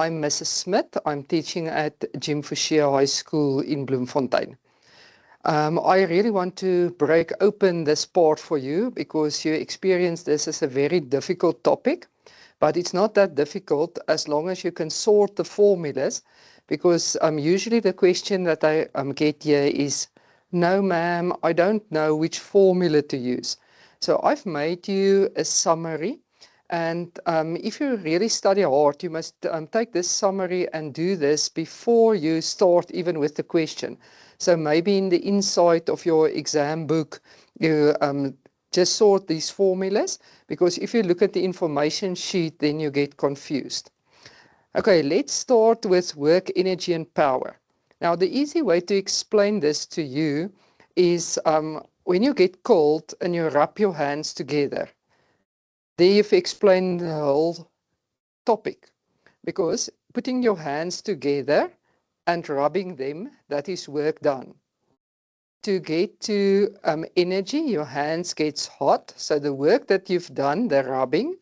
I'm Mrs. Smith. I'm teaching at Jim Fouché High School in Bloemfontein. I really want to break open this part for you because you experience this as a very difficult topic, but it's not that difficult as long as you can sort the formulas, because usually the question that I get here is, no ma'am, I don't know which formula to use. So I've made you a summary. And if you really study hard, you must take this summary and do this before you start even with the question. So maybe in the inside of your exam book, you just sort these formulas, because if you look at the information sheet, then you get confused. Okay, let's start with work, energy, and power. Now, the easy way to explain this to you is when you get cold and you rub your hands together. There you've explained the whole topic, because putting your hands together and rubbing them, that is work done. To get to energy, your hands gets hot, so the work that you've done, the rubbing,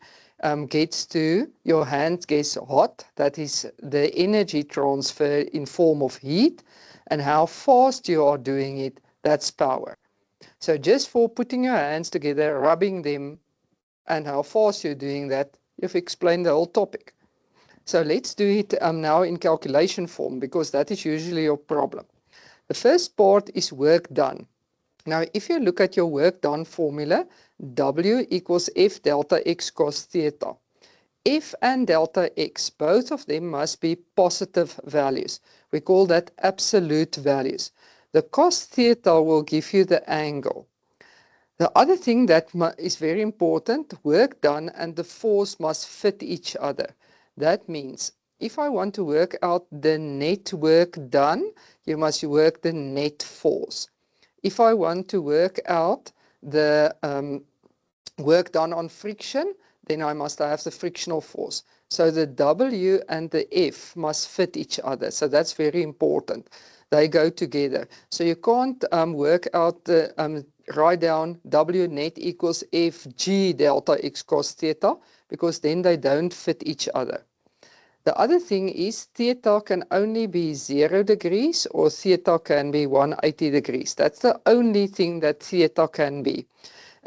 gets to your hand gets hot, that is the energy transfer in form of heat, and how fast you are doing it, that's power. So just for putting your hands together, rubbing them, and how fast you're doing that, you've explained the whole topic. So let's do it now in calculation form, because that is usually your problem. The first part is work done. Now, if you look at your work done formula, W equals F delta X cos theta. F and delta X, both of them must be positive values. We call that absolute values. The cos theta will give you the angle. The other thing that is very important, work done and the force must fit each other. That means if I want to work out the net work done, you must work the net force. If I want to work out the work done on friction, then I must have the frictional force. So the W and the F must fit each other. So that's very important. They go together. So you can't work out the write down W net equals Fg delta X cos theta, because then they don't fit each other. The other thing is theta can only be 0 degrees or theta can be 180 degrees. That's the only thing that theta can be.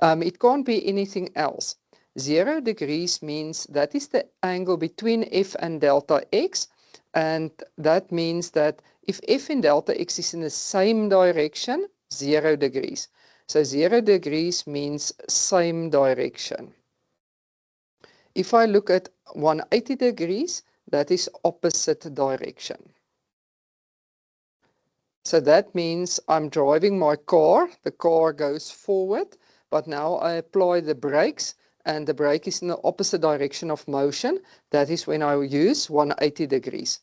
It can't be anything else. 0 degrees means that is the angle between F and delta X, and that means that if F and delta X is in the same direction, 0 degrees. So 0 degrees means same direction. If I look at 180 degrees, that is opposite direction. So that means I'm driving my car, the car goes forward, but now I apply the brakes, and the brake is in the opposite direction of motion. That is when I use 180 degrees.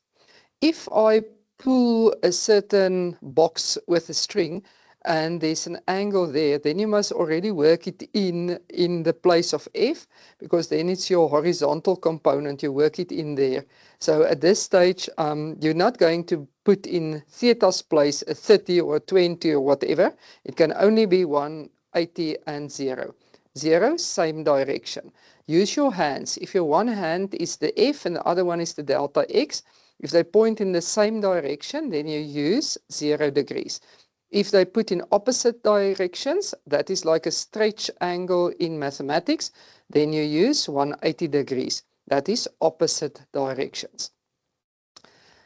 If I pull a certain box with a string and there's an angle there, then you must already work it in the place of F, because then it's your horizontal component, you work it in there. So at this stage, you're not going to put in theta's place a 30 or a 20 or whatever. It can only be 180 and 0. 0, same direction. Use your hands. If your one hand is the F and the other one is the delta X, if they point in the same direction, then you use 0 degrees. If they put in opposite directions, that is like a stretch angle in mathematics, then you use 180 degrees. That is opposite directions.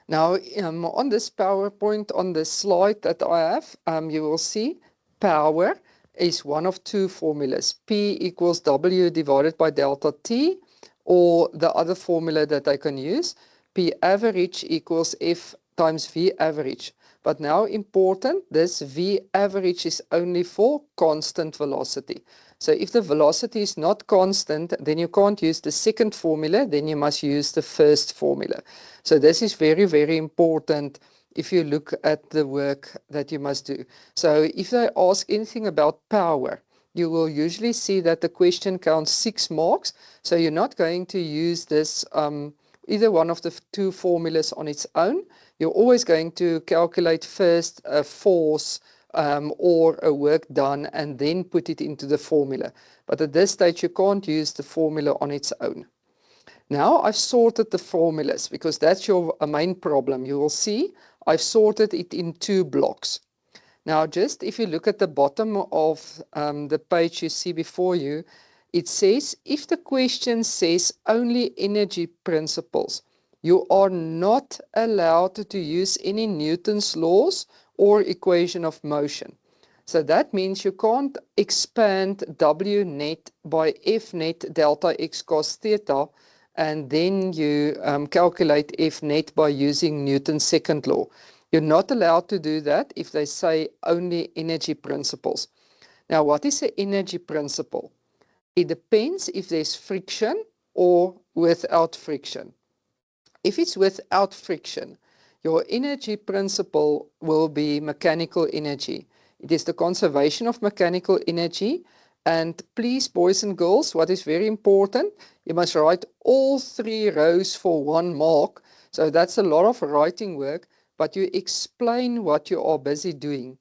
Now, on this PowerPoint, on the slide that I have, you will see power is one of two formulas. P equals W divided by delta T, or the other formula that I can use, P average equals F times V average. But now important, this V average is only for constant velocity. So if the velocity is not constant, then you can't use the second formula, then you must use the first formula. So this is very, very important if you look at the work that you must do. So if they ask anything about power, you will usually see that the question counts 6 marks. So you're not going to use this either one of the two formulas on its own. You're always going to calculate first a force or a work done and then put it into the formula. But at this stage, you can't use the formula on its own. Now I've sorted the formulas because that's your main problem. You will see I've sorted it in 2 blocks. Now, just if you look at the bottom of the page you see before you, it says if the question says only energy principles, you are not allowed to use any Newton's laws or equation of motion. So that means you can't expand W net by F net delta x cos theta and then you calculate F net by using Newton's second law. You're not allowed to do that if they say only energy principles. Now, what is an energy principle? It depends if there's friction or without friction. If it's without friction, your energy principle will be mechanical energy. It is the conservation of mechanical energy. And please, boys and girls, what is very important, you must write all 3 rows for 1 mark. So that's a lot of writing work, but you explain what you are busy doing.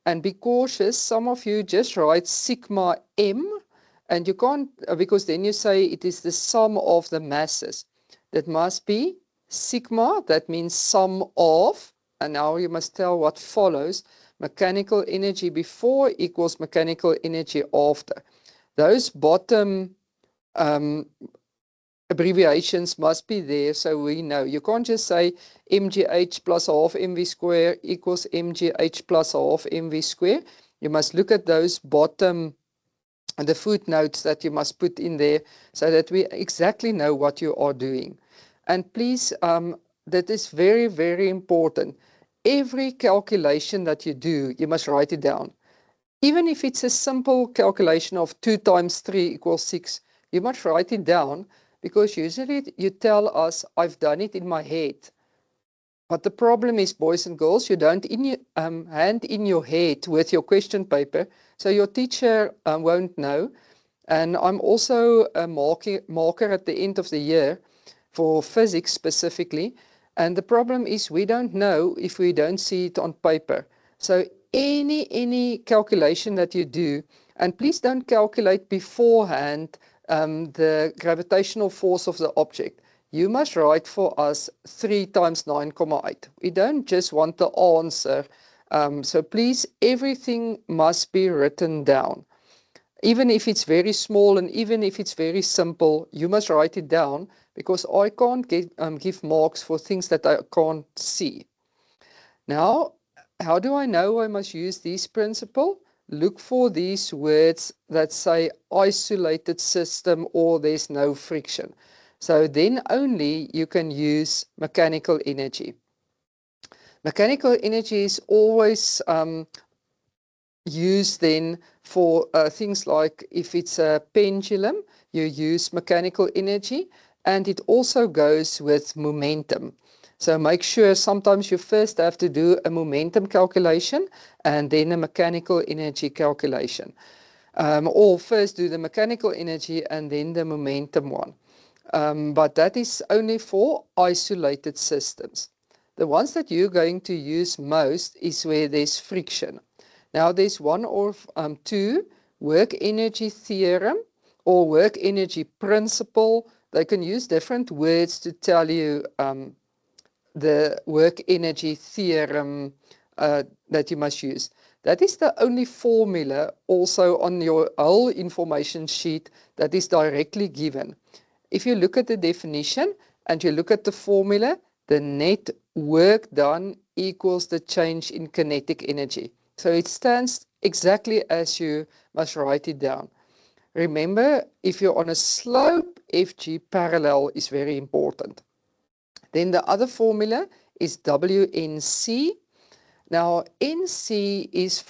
And be cautious, some of you just write sigma m, and you can't, because then you say it is the sum of the masses. That must be sigma, that means sum of, and now you must tell what follows. Mechanical energy before equals mechanical energy after. Those bottom abbreviations must be there so we know. You can't just say mgh plus half mv square equals mgh plus half mv square. You must look at those bottom, the footnotes that you must put in there so that we exactly know what you are doing. And please, that is very, very important. Every calculation that you do, you must write it down. Even if it's a simple calculation of 2 times 3 equals 6, you must write it down because usually you tell us, I've done it in my head. But the problem is, boys and girls, you don't hand in your head with your question paper, so your teacher won't know. And I'm also a marker at the end of the year for physics specifically. And the problem is we don't know if we don't see it on paper. So any calculation that you do, and please don't calculate beforehand the gravitational force of the object. You must write for us 3 times 9,8. We don't just want the answer. So please, everything must be written down. Even if it's very small and even if it's very simple, you must write it down because I can't give marks for things that I can't see. Now, how do I know I must use this principle? Look for these words that say isolated system or there's no friction. So then only you can use mechanical energy. Mechanical energy is always used then for things like if it's a pendulum, you use mechanical energy, and it also goes with momentum. So make sure sometimes you first have to do a momentum calculation and then a mechanical energy calculation. Or first do the mechanical energy and then the momentum one. But that is only for isolated systems. The ones that you're going to use most is where there's friction. Now there's 1 or 2, work energy theorem or work energy principle. They can use different words to tell you the work energy theorem that you must use. That is the only formula also on your whole information sheet that is directly given. If you look at the definition and you look at the formula, the net work done equals the change in kinetic energy. So it stands exactly as you must write it down. Remember, if you're on a slope, FG parallel is very important. Then the other formula is WNC. Now, NC is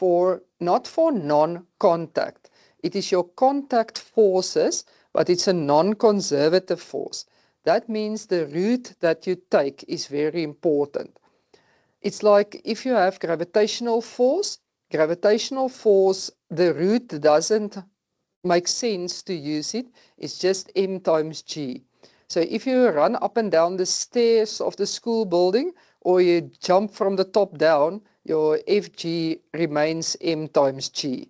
not for non-contact. It is your contact forces, but it's a non-conservative force. That means the route that you take is very important. It's like if you have gravitational force, the route doesn't make sense to use it. It's just m times g. So if you run up and down the stairs of the school building or you jump from the top down, your Fg remains m times g.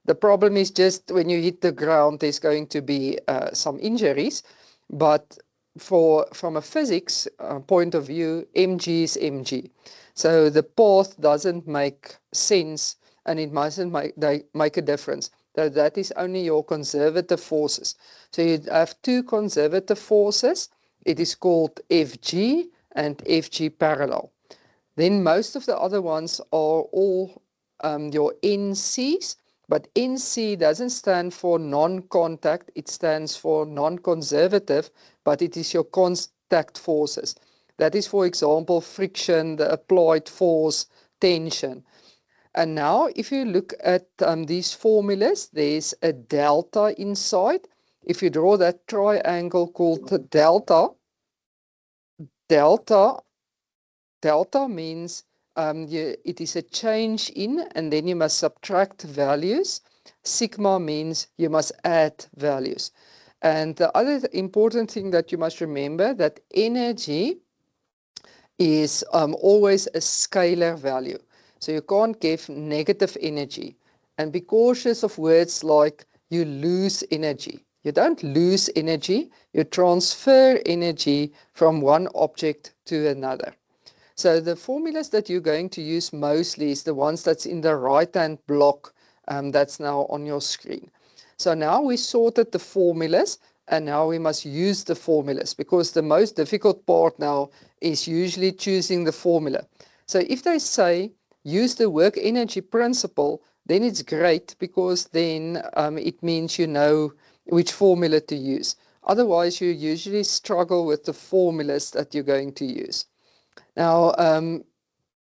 The problem is just when you hit the ground, there's going to be some injuries, but from a physics point of view, mg is mg. So the path doesn't make sense and it mustn't make a difference. So that is only your conservative forces. So you have two conservative forces. It is called Fg and Fg parallel. Then most of the other ones are all your NCs, but NC doesn't stand for non-contact, it stands for non-conservative, but it is your contact forces. That is, for example, friction, the applied force, tension. And now if you look at these formulas, there's a delta inside. If you draw that triangle called the delta means it is a change in, and then you must subtract values. Sigma means you must add values. And the other important thing that you must remember, that energy is always a scalar value. So you can't give negative energy. And be cautious of words like you lose energy. You don't lose energy, you transfer energy from one object to another. So the formulas that you're going to use mostly is the ones that's in the right-hand block that's now on your screen. So now we sorted the formulas, and now we must use the formulas, because the most difficult part now is usually choosing the formula. So if they say use the work energy principle, then it's great, because then it means you know which formula to use. Otherwise, you usually struggle with the formulas that you're going to use. Now,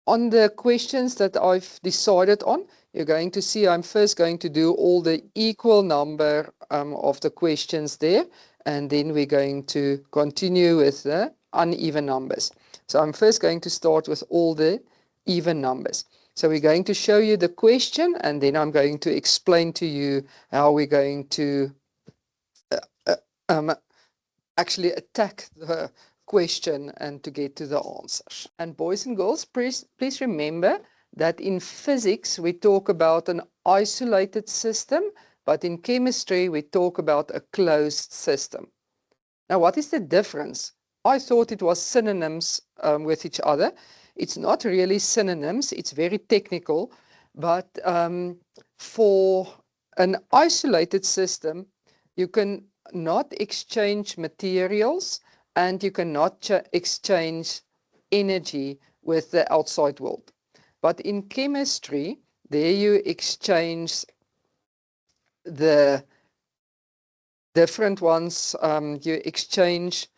on the questions that I've decided on, you're going to see I'm first going to do all the equal number of the questions there, and then we're going to continue with the uneven numbers. So I'm first going to start with all the even numbers. So we're going to show you the question, and then I'm going to explain to you how we're going to actually attack the question and to get to the answers. And boys and girls, please remember that in physics we talk about an isolated system, but in chemistry we talk about a closed system. Now, what is the difference? I thought it was synonyms with each other. It's not really synonyms, it's very technical, but for an isolated system, you can not exchange materials and you cannot exchange energy with the outside world. But in chemistry, there you exchange the different ones. You exchange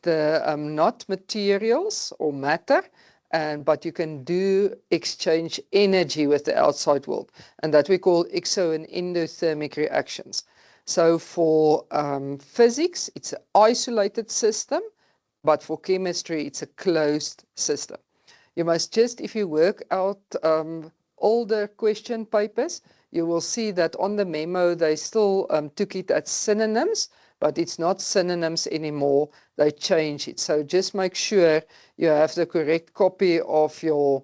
the not materials or matter, but you can do exchange energy with the outside world, and that we call exo and endothermic reactions. So for physics, it's an isolated system, but for chemistry, it's a closed system. You must just, if you work out older question papers, you will see that on the memo, they still took it as synonyms, but it's not synonyms anymore. They change it. So just make sure you have the correct copy of your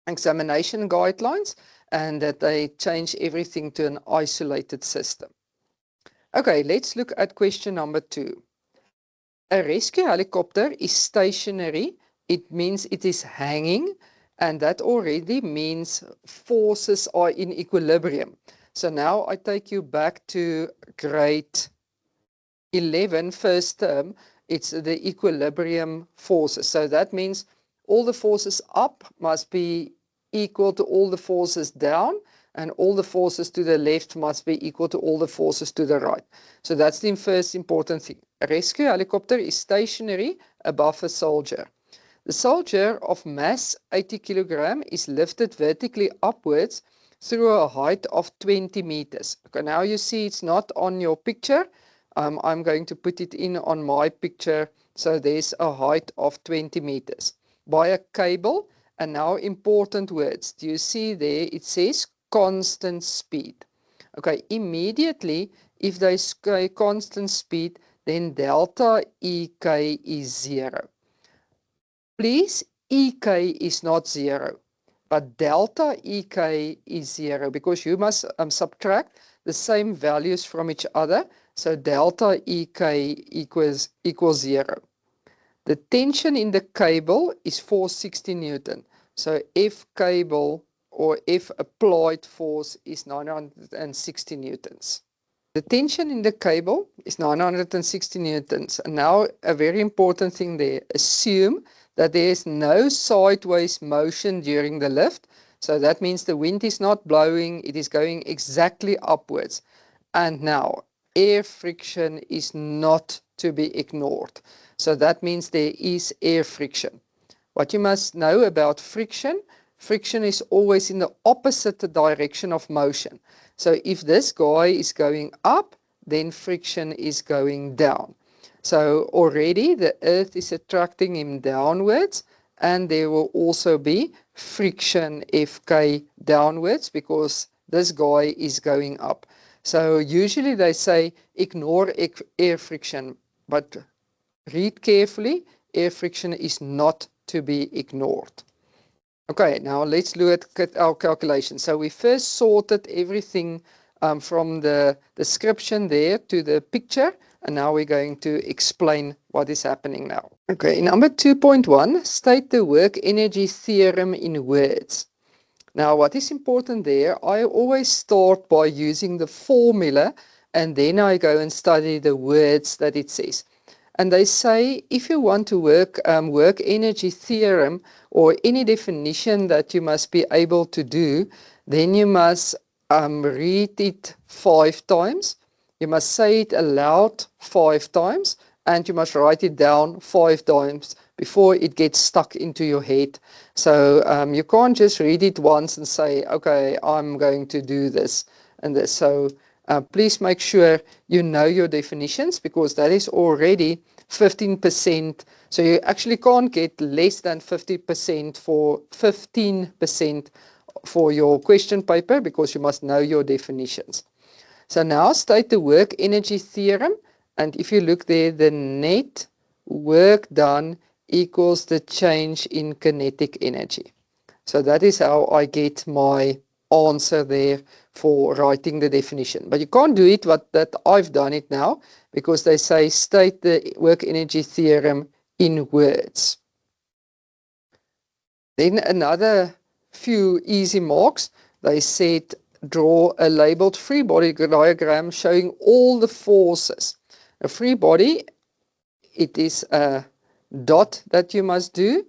examination guidelines and that they change everything to an isolated system. Okay, let's look at question number 2. A rescue helicopter is stationary. It means it is hanging, and that already means forces are in equilibrium. So now I take you back to grade 11, first term. It's the equilibrium forces. So that means all the forces up must be equal to all the forces down, and all the forces to the left must be equal to all the forces to the right. So that's the first important thing. A rescue helicopter is stationary above a soldier. The soldier of mass 80 kilogram is lifted vertically upwards through a height of 20 meters. Okay, now you see it's not on your picture. I'm going to put it in on my picture. So there's a height of 20 meters by a cable. And now important words. Do you see there? It says constant speed. Okay, immediately, if they say constant speed, then delta EK is 0. Please, EK is not 0, but delta EK is 0, because you must subtract the the same values from each other. So delta EK equals 0. The tension in the cable is 460 Newton. So F cable or F applied force is 960 Newtons. The tension in the cable is 960 Newtons. And now a very important thing there, assume that there is no sideways motion during the lift. So that means the wind is not blowing, it is going exactly upwards. And now air friction is not to be ignored. So that means there is air friction. What you must know about friction, friction is always in the opposite direction of motion. So if this guy is going up, then friction is going down. So already the earth is attracting him downwards, and there will also be friction Fk downwards because this guy is going up. So usually they say ignore air friction, but read carefully, air friction is not to be ignored. Okay, now let's look at our calculation. So we first sorted everything from the description there to the picture, and now we're going to explain what is happening now. Okay, number 2.1, state the work energy theorem in words. Now what is important there, I always start by using the formula and then I go and study the words that it says. And they say if you want to work energy theorem or any definition that you must be able to do, then you must read it 5 times. You must say it aloud 5 times, and you must write it down 5 times before it gets stuck into your head. So you can't just read it once and say, okay, I'm going to do this and this. So please make sure you know your definitions, because that is already 15%. So you actually can't get less than 50% for 15% for your question paper, because you must know your definitions. So now state the work energy theorem. And if you look there, the net work done equals the change in kinetic energy. So that is how I get my answer there for writing the definition. But you can't do it that I've done it now, because they say state the work energy theorem in words. Then another few easy marks. They said draw a labeled free body diagram showing all the forces. A free body, it is a dot that you must do,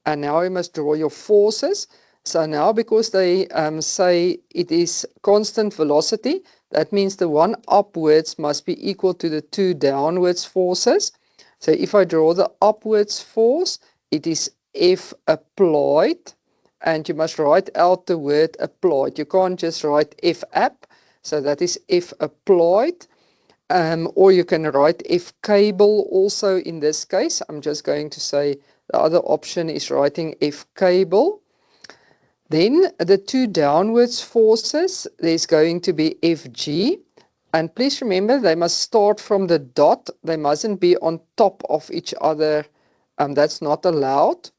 and now you must draw your forces. So now, because they say it is constant velocity, that means the one upwards must be equal to the 2 downwards forces. So if I draw the upwards force, it is F applied, and you must write out the word applied. You can't just write F app, so that is F applied. Or you can write F cable also in this case. I'm just going to say the other option is writing F cable. Then the 2 downwards forces, there's going to be Fg. And please remember, they must start from the dot. They mustn't be on top of each other. That's not allowed.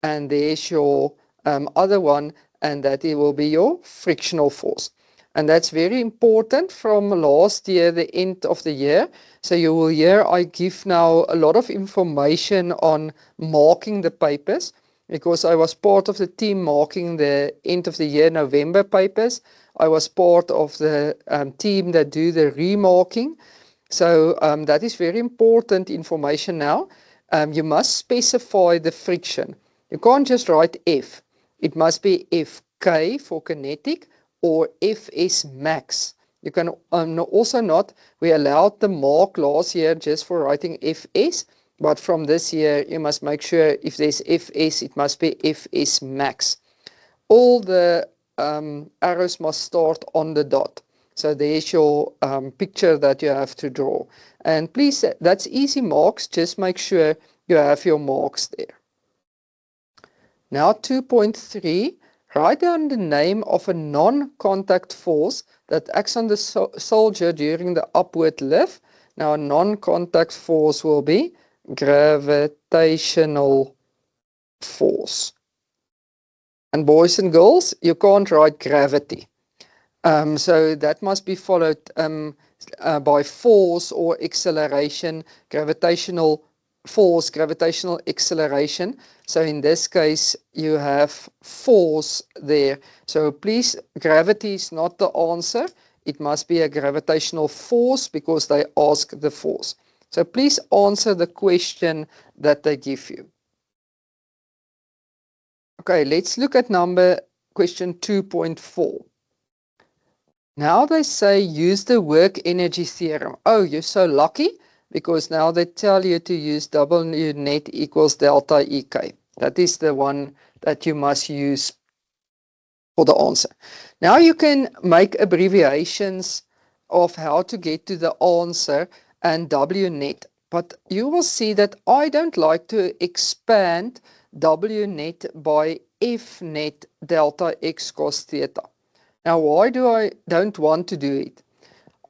And there's your other one, and that it will be your frictional force. And that's very important from last year, the end of the year. So you will hear I give now a lot of information on marking the papers, because I was part of the team marking the end of the year November papers. I was part of the team that do the remarking. So that is very important information now. You must specify the friction. You can't just write F. It must be Fk for kinetic, or Fs max. You can also not, we allowed the mark last year just for writing Fs, but from this year you must make sure if there's Fs, it must be Fs max. All the arrows must start on the dot. So there's your picture that you have to draw. And please, that's easy marks, just make sure you have your marks there. Now 2.3. Write down the name of a non-contact force that acts on the soldier during the upward lift. Now a non-contact force will be gravitational force. And boys and girls, you can't write gravity. So that must be followed by force or acceleration, gravitational force, gravitational acceleration. So in this case, you have force there. So please, gravity is not the answer. It must be a gravitational force because they ask the force. So please answer the question that they give you. Okay, let's look at question 2.4. Now they say use the work energy theorem. Oh, you're so lucky because now they tell you to use W net equals delta EK. That is the one that you must use for the answer. Now you can make abbreviations of how to get to the answer and W net. But you will see that I don't like to expand W net by F net delta X cos theta. Now, why do I don't want to do it?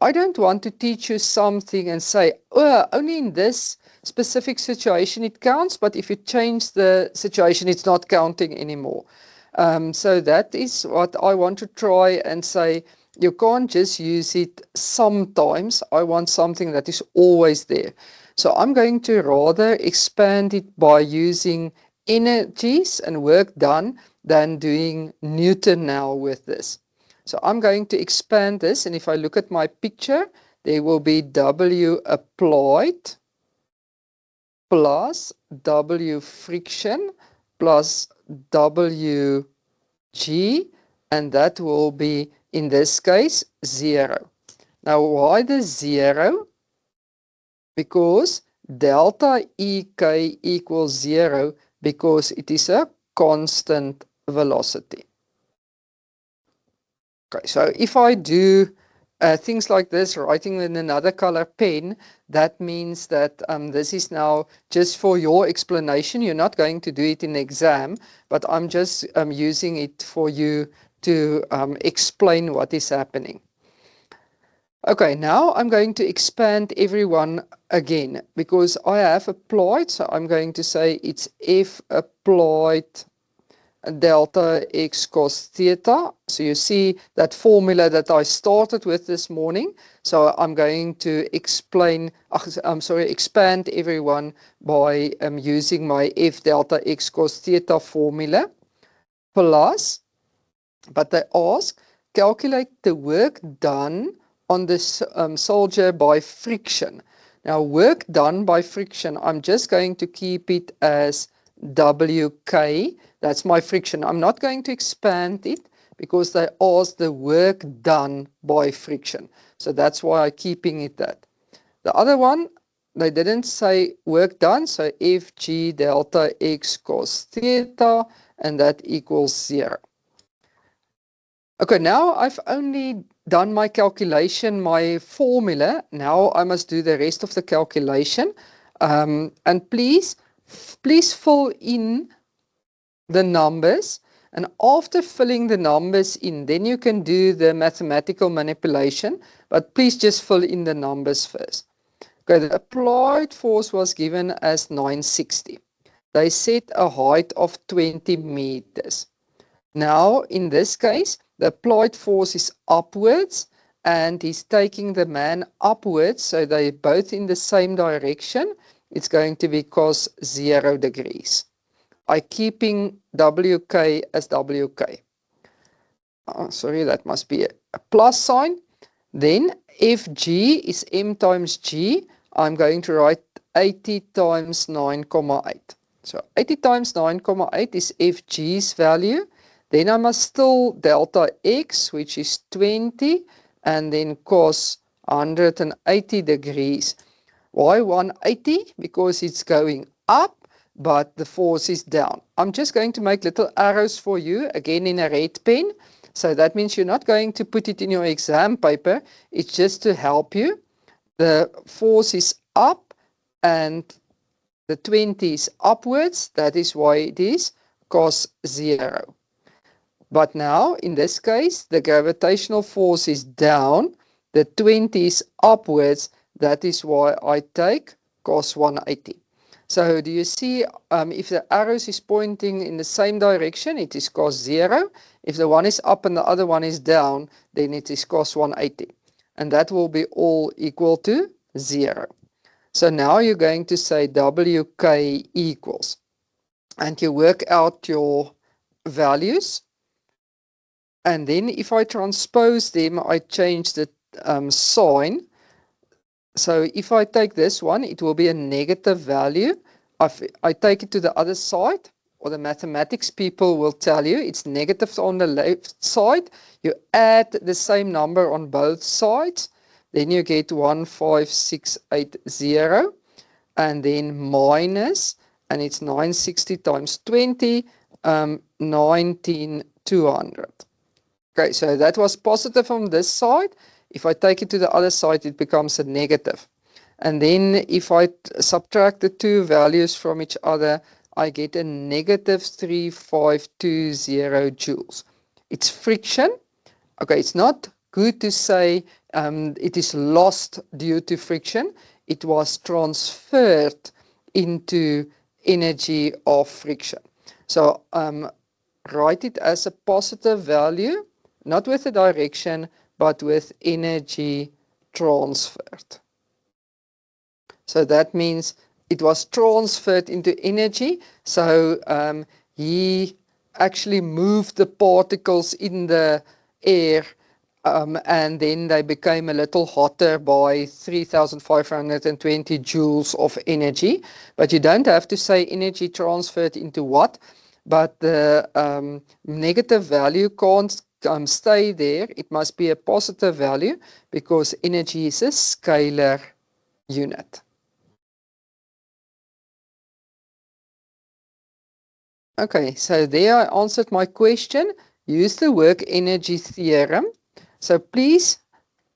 I don't want to teach you something and say, oh, only in this specific situation it counts, but if you change the situation, it's not counting anymore. So that is what I want to try and say. You can't just use it sometimes. I want something that is always there. So I'm going to rather expand it by using energies and work done than doing Newton now with this. So I'm going to expand this, and if I look at my picture, there will be W applied plus W friction plus WG, and that will be, in this case, 0. Now, why the 0? Because delta EK equals 0 because it is a constant velocity. Okay, so if I do things like this, writing in another color pen, that means that this is now just for your explanation. You're not going to do it in the exam, but I'm just using it for you to explain what is happening. Okay, now I'm going to expand everyone again because I have applied, so I'm going to say it's F applied delta X cos theta. So you see that formula that I started with this morning. So I'm going to expand everyone by using my F delta X cos theta formula plus, but they ask, calculate the work done on the soldier by friction. Now, work done by friction, I'm just going to keep it as WK. That's my friction. I'm not going to expand it because they asked the work done by friction. So that's why I'm keeping it that. The other one, they didn't say work done, so FG delta X cos theta, and that equals 0. Okay, now I've only done my calculation, my formula. Now I must do the rest of the calculation. And please fill in the numbers, and after filling the numbers in, then you can do the mathematical manipulation, but please just fill in the numbers first. Okay, the applied force was given as 960. They set a height of 20 meters. Now, in this case, the applied force is upwards, and he's taking the man upwards, so they're both in the same direction. It's going to be cos 0 degrees. I'm keeping WK as WK. Oh, sorry, that must be a plus sign. Then FG is M times G. I'm going to write 80 times 9,8. So 80 times 9,8 is FG's value. Then I must still delta X, which is 20, and then cos 180 degrees. Why 180? Because it's going up, but the force is down. I'm just going to make little arrows for you, again in a red pen. So that means you're not going to put it in your exam paper. It's just to help you. The force is up and the 20 is upwards. That is why it is cos 0. But now, in this case, the gravitational force is down. The 20 is upwards. That is why I take cos 180. So do you see if the arrows is pointing in the same direction, it is cos 0. If the one is up and the other one is down, then it is cos 180. And that will be all equal to 0. So now you're going to say WK equals. And you work out your values. And then if I transpose them, I change the sign. So if I take this one, it will be a negative value. I take it to the other side, or the mathematics people will tell you it's negative on the left side. You add the same number on both sides. Then you get 15680. And then minus, and it's 960 times 20, 19200. Okay, so that was positive on this side. If I take it to the other side, it becomes a negative. And then if I subtract the two values from each other, I get a negative 3520 joules. It's friction. Okay, it's not good to say it is lost due to friction. It was transferred into energy of friction. So write it as a positive value, not with the direction, but with energy transferred. So that means it was transferred into energy. So he actually moved the particles in the air, and then they became a little hotter by 3,520 joules of energy. But you don't have to say energy transferred into what, but the negative value can't stay there. It must be a positive value because energy is a scalar unit. Okay, so there I answered my question. Use the work energy theorem. So please,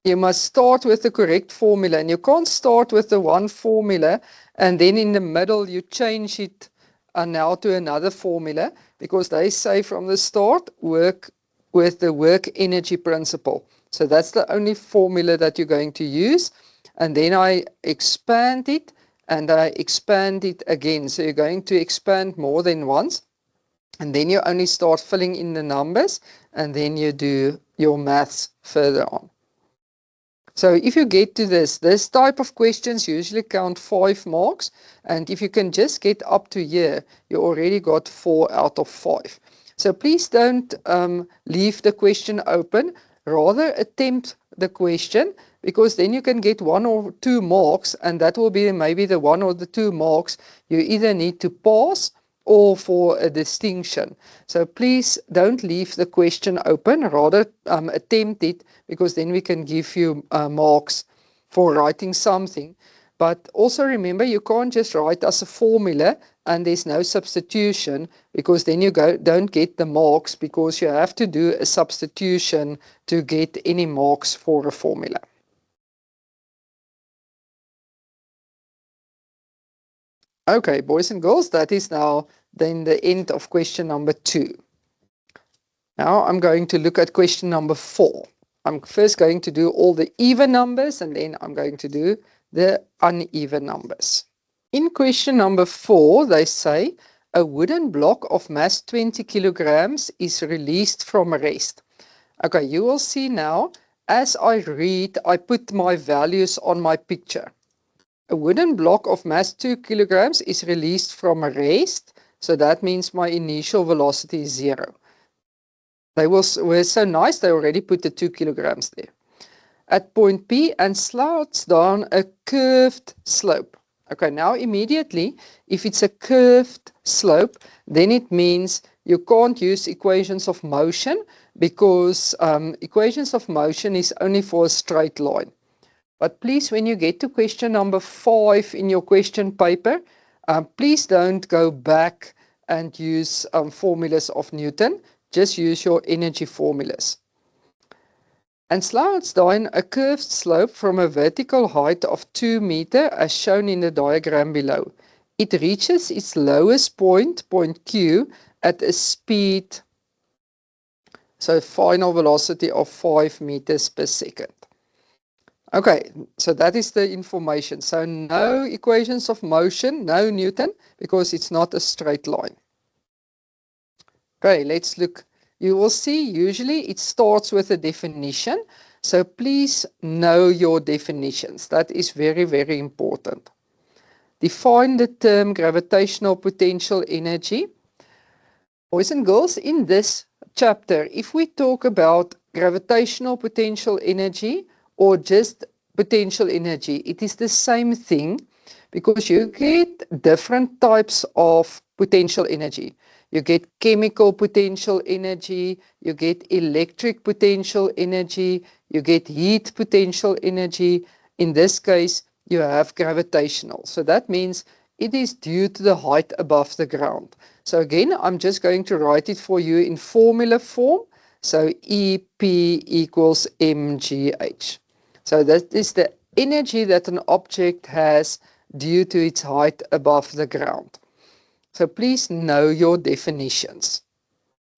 you must start with the correct formula, and you can't start with the one formula and then in the middle you change it now to another formula, because they say from the start work with the work energy principle. So that's the only formula that you're going to use, and then I expand it and I expand it again. So you're going to expand more than once. And then you only start filling in the numbers, and then you do your maths further on. So if you get to this type of questions usually count 5 marks. And if you can just get up to here, you already got 4 out of 5. So please don't leave the question open. Rather attempt the question, because then you can get 1 or 2 marks. And that will be maybe the 1 or the 2 marks you either need to pass or for a distinction. So please don't leave the question open, rather attempt it, because then we can give you marks for writing something. But also remember, you can't just write as a formula and there's no substitution, because then you don't get the marks, because you have to do a substitution to get any marks for a formula. Okay, boys and girls, that is now then the end of question number 2. Now I'm going to look at question number 4. I'm first going to do all the even numbers, and then I'm going to do the uneven numbers. In question number 4, they say a wooden block of mass 20 kilograms is released from rest. Okay, you will see now, as I read, I put my values on my picture. A wooden block of mass 2 kilograms is released from a rest, so that means my initial velocity is 0. They were so nice, they already put the 2 kilograms there. At point P and slides down a curved slope. Okay, now immediately, if it's a curved slope, then it means you can't use equations of motion, because equations of motion is only for a straight line. But please, when you get to question number 5 in your question paper, please don't go back and use formulas of Newton. Just use your energy formulas. And slides down a curved slope from a vertical height of 2 meters, as shown in the diagram below. It reaches its lowest point, point Q, at a speed, so final velocity of 5 meters per second. Okay, so that is the information. So no equations of motion, no Newton, because it's not a straight line. Okay, let's look. You will see usually it starts with a definition. So please know your definitions. That is very, very important. Define the term gravitational potential energy. Boys and girls, in this chapter, if we talk about gravitational potential energy or just potential energy, it is the same thing because you get different types of potential energy. You get chemical potential energy, you get electric potential energy, you get heat potential energy. In this case, you have gravitational. So that means it is due to the height above the ground. So again, I'm just going to write it for you in formula form. So EP equals mgh. So that is the energy that an object has due to its height above the ground. So please know your definitions.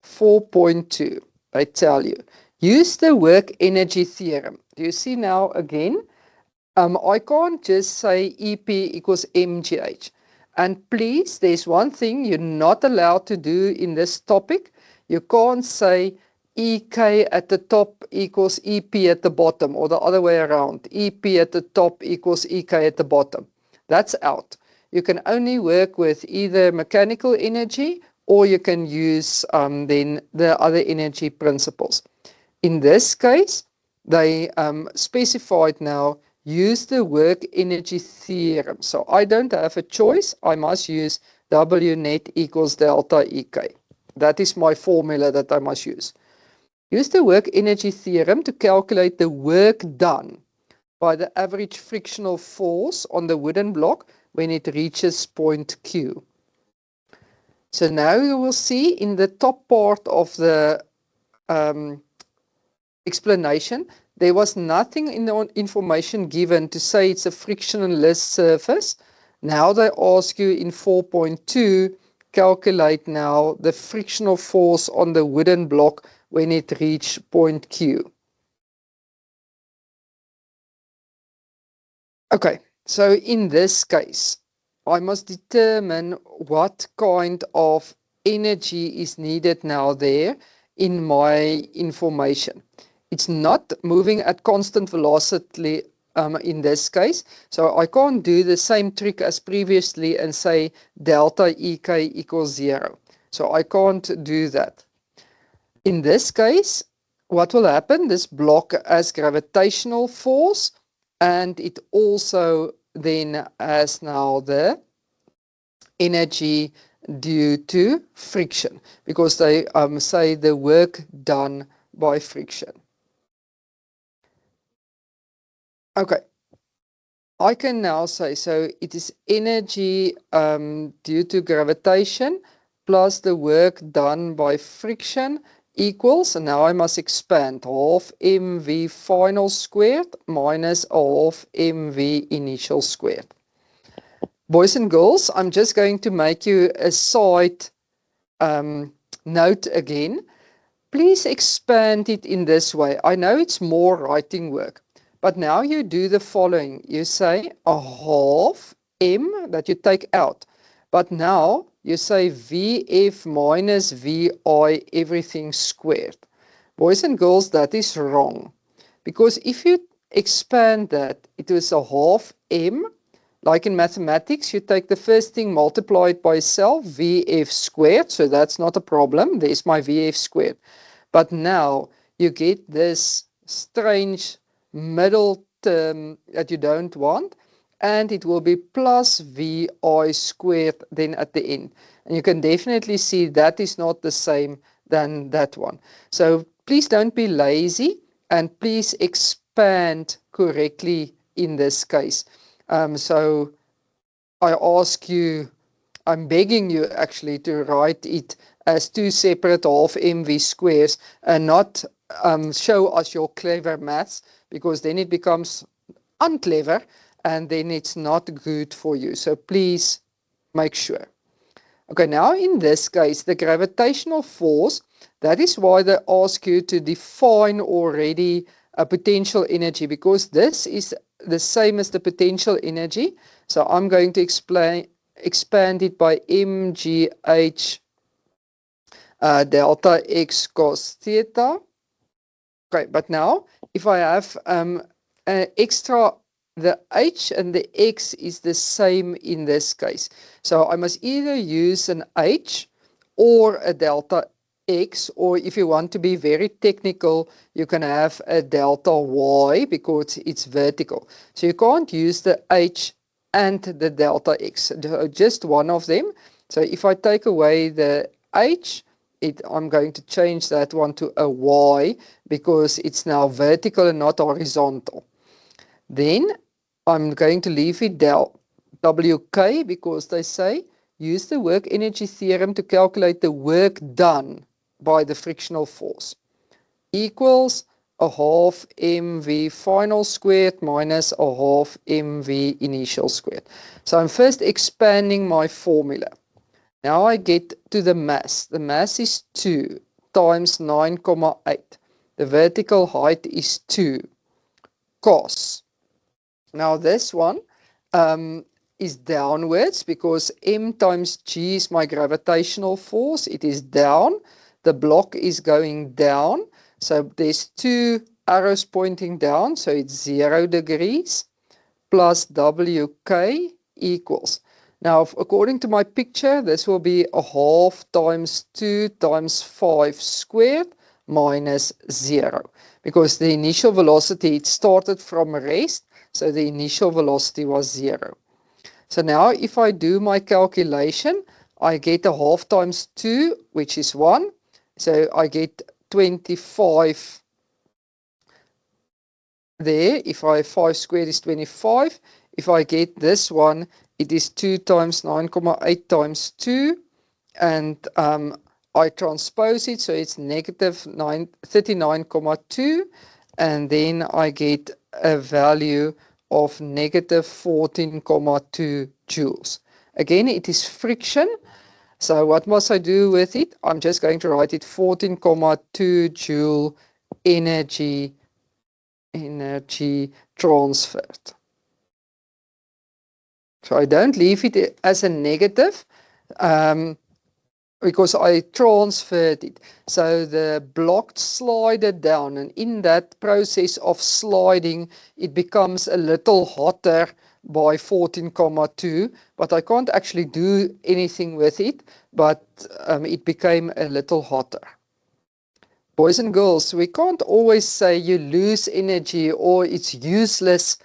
4.2, I tell you. Use the work energy theorem. Do you see now again? I can't just say EP equals mgh. And please, there's one thing you're not allowed to do in this topic. You can't say EK at the top equals EP at the bottom, or the other way around. EP at the top equals EK at the bottom. That's out. You can only work with either mechanical energy or you can use then the other energy principles. In this case, they specified now use the work energy theorem. So I don't have a choice. I must use W net equals delta EK. That is my formula that I must use. Use the work energy theorem to calculate the work done by the average frictional force on the wooden block when it reaches point Q. So now you will see in the top part of the explanation, there was nothing in the information given to say it's a frictionless surface. Now they ask you in 4.2, calculate now the frictional force on the wooden block when it reaches point Q. Okay, so in this case, I must determine what kind of energy is needed now there in my information. It's not moving at constant velocity in this case, so I can't do the same trick as previously and say delta EK equals 0. So I can't do that. In this case, what will happen? This block has gravitational force, and it also then has now the energy due to friction, because they say the work done by friction. Okay, I can now say, so it is energy due to gravitation plus the work done by friction equals, and now I must expand, half mv final squared minus half mv initial squared. Boys and girls, I'm just going to make you a side note again. Please expand it in this way. I know it's more writing work, but now you do the following. You say a half m that you take out, but now you say Vf minus Vi everything squared. Boys and girls, that is wrong. Because if you expand that, it is a half m. Like in mathematics, you take the first thing, multiply it by itself, Vf squared. So that's not a problem. There's my Vf squared. But now you get this strange middle term that you don't want, and it will be plus Vi squared then at the end. And you can definitely see that is not the same than that one. So please don't be lazy, and please expand correctly in this case. So I ask you, I'm begging you actually to write it as two separate half mv squares and not show us your clever maths, because then it becomes unclever and then it's not good for you. So please make sure. Okay, now in this case, the gravitational force, that is why they ask you to define already a potential energy, because this is the same as the potential energy. So I'm going to expand it by mgh delta x cos theta. Okay, but now if I have extra, the h and the x is the same in this case. So I must either use an h or a delta x, or if you want to be very technical, you can have a delta y because it's vertical. So you can't use the h and the delta x, just one of them. So if I take away the h, I'm going to change that one to a y because it's now vertical and not horizontal. Then I'm going to leave it del WK because they say use the work energy theorem to calculate the work done by the frictional force, equals a half mv final squared minus a half mv initial squared. So I'm first expanding my formula. Now I get to the mass. The mass is 2 times 9,8. The vertical height is 2 cos. Now this one is downwards because m times g is my gravitational force. It is down. The block is going down. So there's 2 arrows pointing down. So it's 0 degrees plus WK equals. Now, according to my picture, this will be a half times 2 times 5 squared minus 0. Because the initial velocity, it started from rest, so the initial velocity was 0. So now if I do my calculation, I get a half times 2, which is 1. So I get 25 there. If I 5 squared is 25. If I get this one, it is 2 times 9,8 times 2. And I transpose it, so it's negative 39,2. And then I get a value of negative 14,2 joules. Again, it is friction. So what must I do with it? I'm just going to write it 14,2 joule energy transferred. So I don't leave it as a negative because I transferred it. So the block slided down, and in that process of sliding, it becomes a little hotter by 14,2, but I can't actually do anything with it, but it became a little hotter. Boys and girls, we can't always say you lose energy or it's useless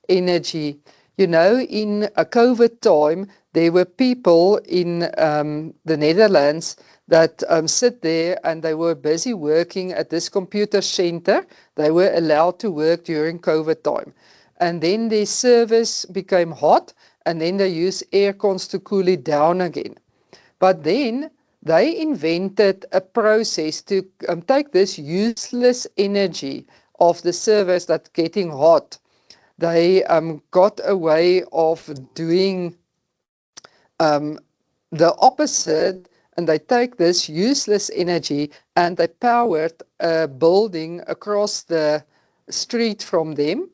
energy. You know, in a COVID time, there were people in the Netherlands that sit there and they were busy working at this computer center. They were allowed to work during COVID time. And then their service became hot, and then they used air cons to cool it down again. But then they invented a process to take this useless energy of the service that's getting hot. They got a way of doing the opposite, and they take this useless energy and they powered a building across the street from them.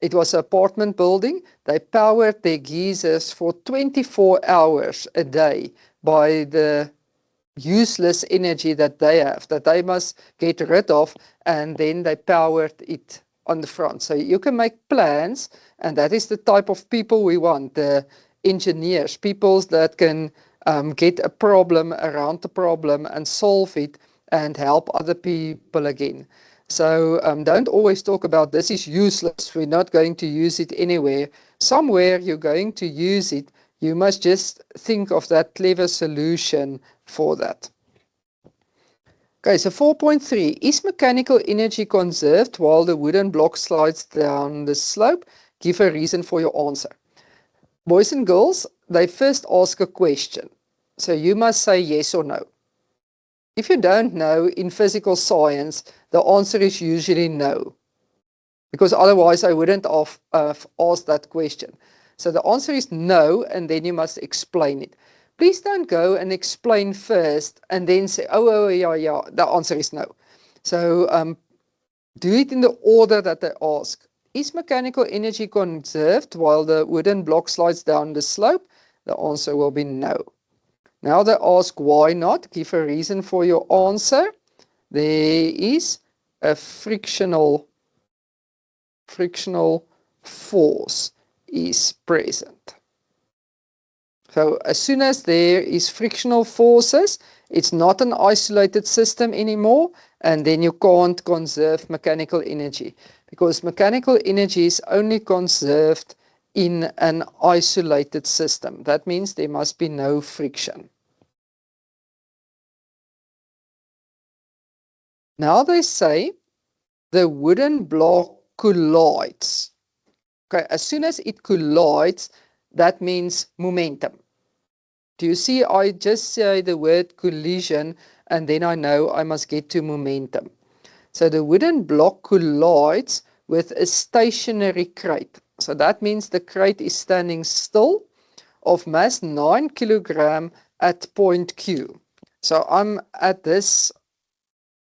It was an apartment building. They powered their geysers for 24 hours a day by the useless energy that they have, that they must get rid of, and then they powered it on the front. So you can make plans, and that is the type of people we want, the engineers, people that can get a problem around the problem and solve it and help other people again. So don't always talk about this is useless, we're not going to use it anywhere. Somewhere you're going to use it. You must just think of that clever solution for that. Okay, so 4.3. Is mechanical energy conserved while the wooden block slides down the slope? Give a reason for your answer. Boys and girls, they first ask a question. So you must say yes or no. If you don't know in physical science, the answer is usually no. Because otherwise I wouldn't have asked that question. So the answer is no, and then you must explain it. Please don't go and explain first and then say, oh yeah, the answer is no. So Do it in the order that they ask. Is mechanical energy conserved while the wooden block slides down the slope? The answer will be no. Now they ask why not. Give a reason for your answer. There is a frictional force is present. So as soon as there is frictional forces, it's not an isolated system anymore, and then you can't conserve mechanical energy, because mechanical energy is only conserved in an isolated system. That means there must be no friction. Now they say the wooden block collides. Okay, as soon as it collides, that means momentum. Do you see, I just say the word collision and then I know I must get to momentum. So the wooden block collides with a stationary crate. So that means the crate is standing still of mass 9 kilogram at point Q. So I'm at this,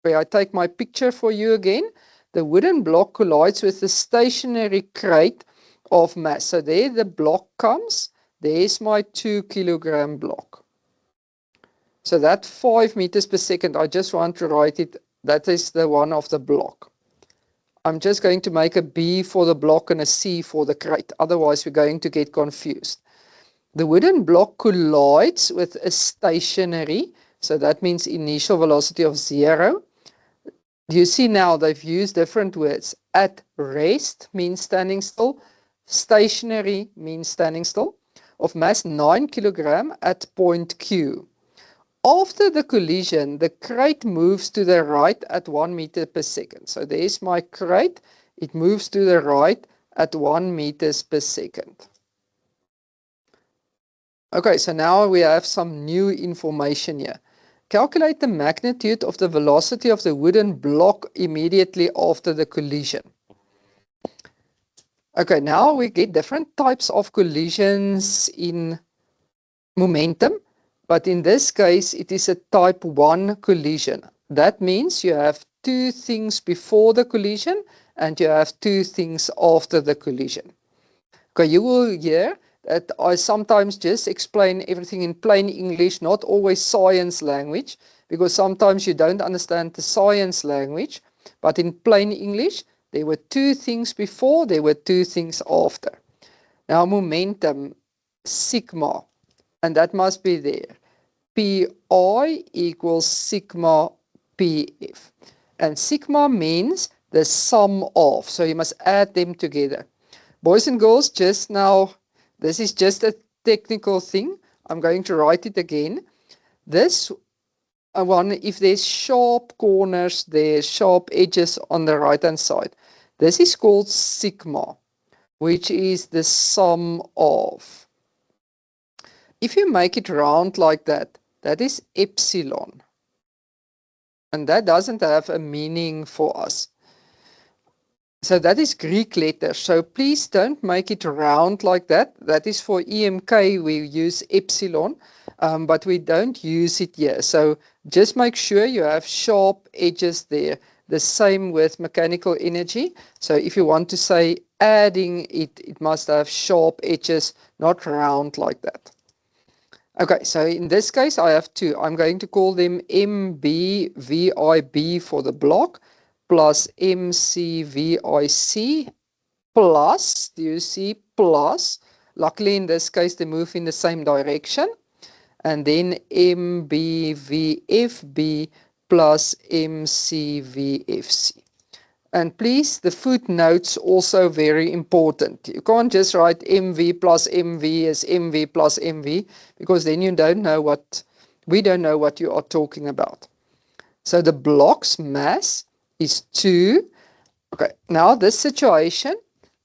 where I take my picture for you again. The wooden block collides with the stationary crate of mass. So there the block comes. There's my 2 kilogram block. So that 5 meters per second, I just want to write it. That is the one of the block. I'm just going to make a B for the block and a C for the crate. Otherwise, we're going to get confused. The wooden block collides with a stationary. So that means initial velocity of 0. Do you see now they've used different words? At rest means standing still. Stationary means standing still. Of mass 9 kilogram at point Q. After the collision, the crate moves to the right at 1 meter per second. So there's my crate. It moves to the right at 1 meters per second. Okay, so now we have some new information here. Calculate the magnitude of the velocity of the wooden block immediately after the collision. Okay, now we get different types of collisions in momentum, but in this case, it is a type 1 collision. That means you have two things before the collision and you have two things after the collision. Okay, you will hear that I sometimes just explain everything in plain English, not always science language, because sometimes you don't understand the science language, but in plain English, there were two things before, there were two things after. Now momentum, sigma, and that must be there. Pi equals sigma Pf. And sigma means the sum of, so you must add them together. Boys and girls, just now, this is just a technical thing. I'm going to write it again. This one, if there's sharp corners, there's sharp edges on the right-hand side. This is called sigma, which is the sum of. If you make it round like that, that is epsilon. And that doesn't have a meaning for us. So that is Greek letters. So please don't make it round like that. That is for EMK, we use epsilon, but we don't use it here. So just make sure you have sharp edges there. The same with mechanical energy. So if you want to say adding it, it must have sharp edges, not round like that. Okay, so in this case, I have two. I'm going to call them MBVIB for the block, plus MCVIC, plus, do you see, plus, luckily in this case, they move in the same direction, and then MBVFB plus MCVFC. And please, the footnotes also very important. You can't just write MV plus MV as MV plus MV, because then you don't know what, we don't know what you are talking about. So the block's mass is 2. Okay, now this situation,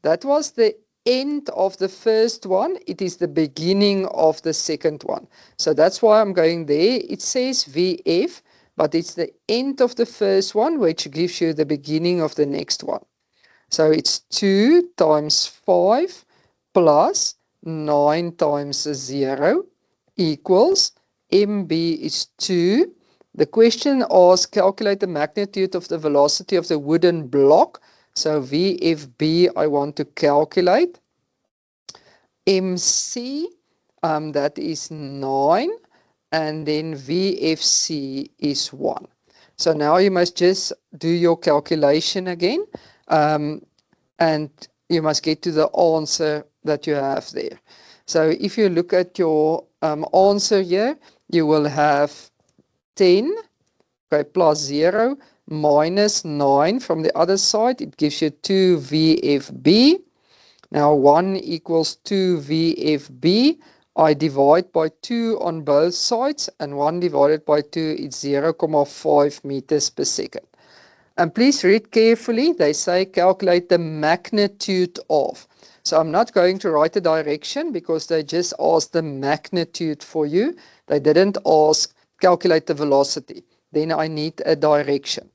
that was the end of the first one. It is the beginning of the second one. So that's why I'm going there. It says VF, but it's the end of the first one, which gives you the beginning of the next one. So it's 2 times 5 plus 9 times 0 equals MB is 2 The question asks, calculate the magnitude of the velocity of the wooden block. So VFB I want to calculate. MC, that is 9. And then VFC is 1. So now you must just do your calculation again. And you must get to the answer that you have there. So if you look at your answer here, you will have 10, okay, plus 0, minus 9 from the other side. It gives you 2 VFB. Now 1 equals 2 VFB. I divide by 2 on both sides, and 1 divided by 2 is 0.5 meters per second. And please read carefully. They say calculate the magnitude of. So I'm not going to write a direction because they just asked the magnitude for you. They didn't ask calculate the velocity. Then I need a direction.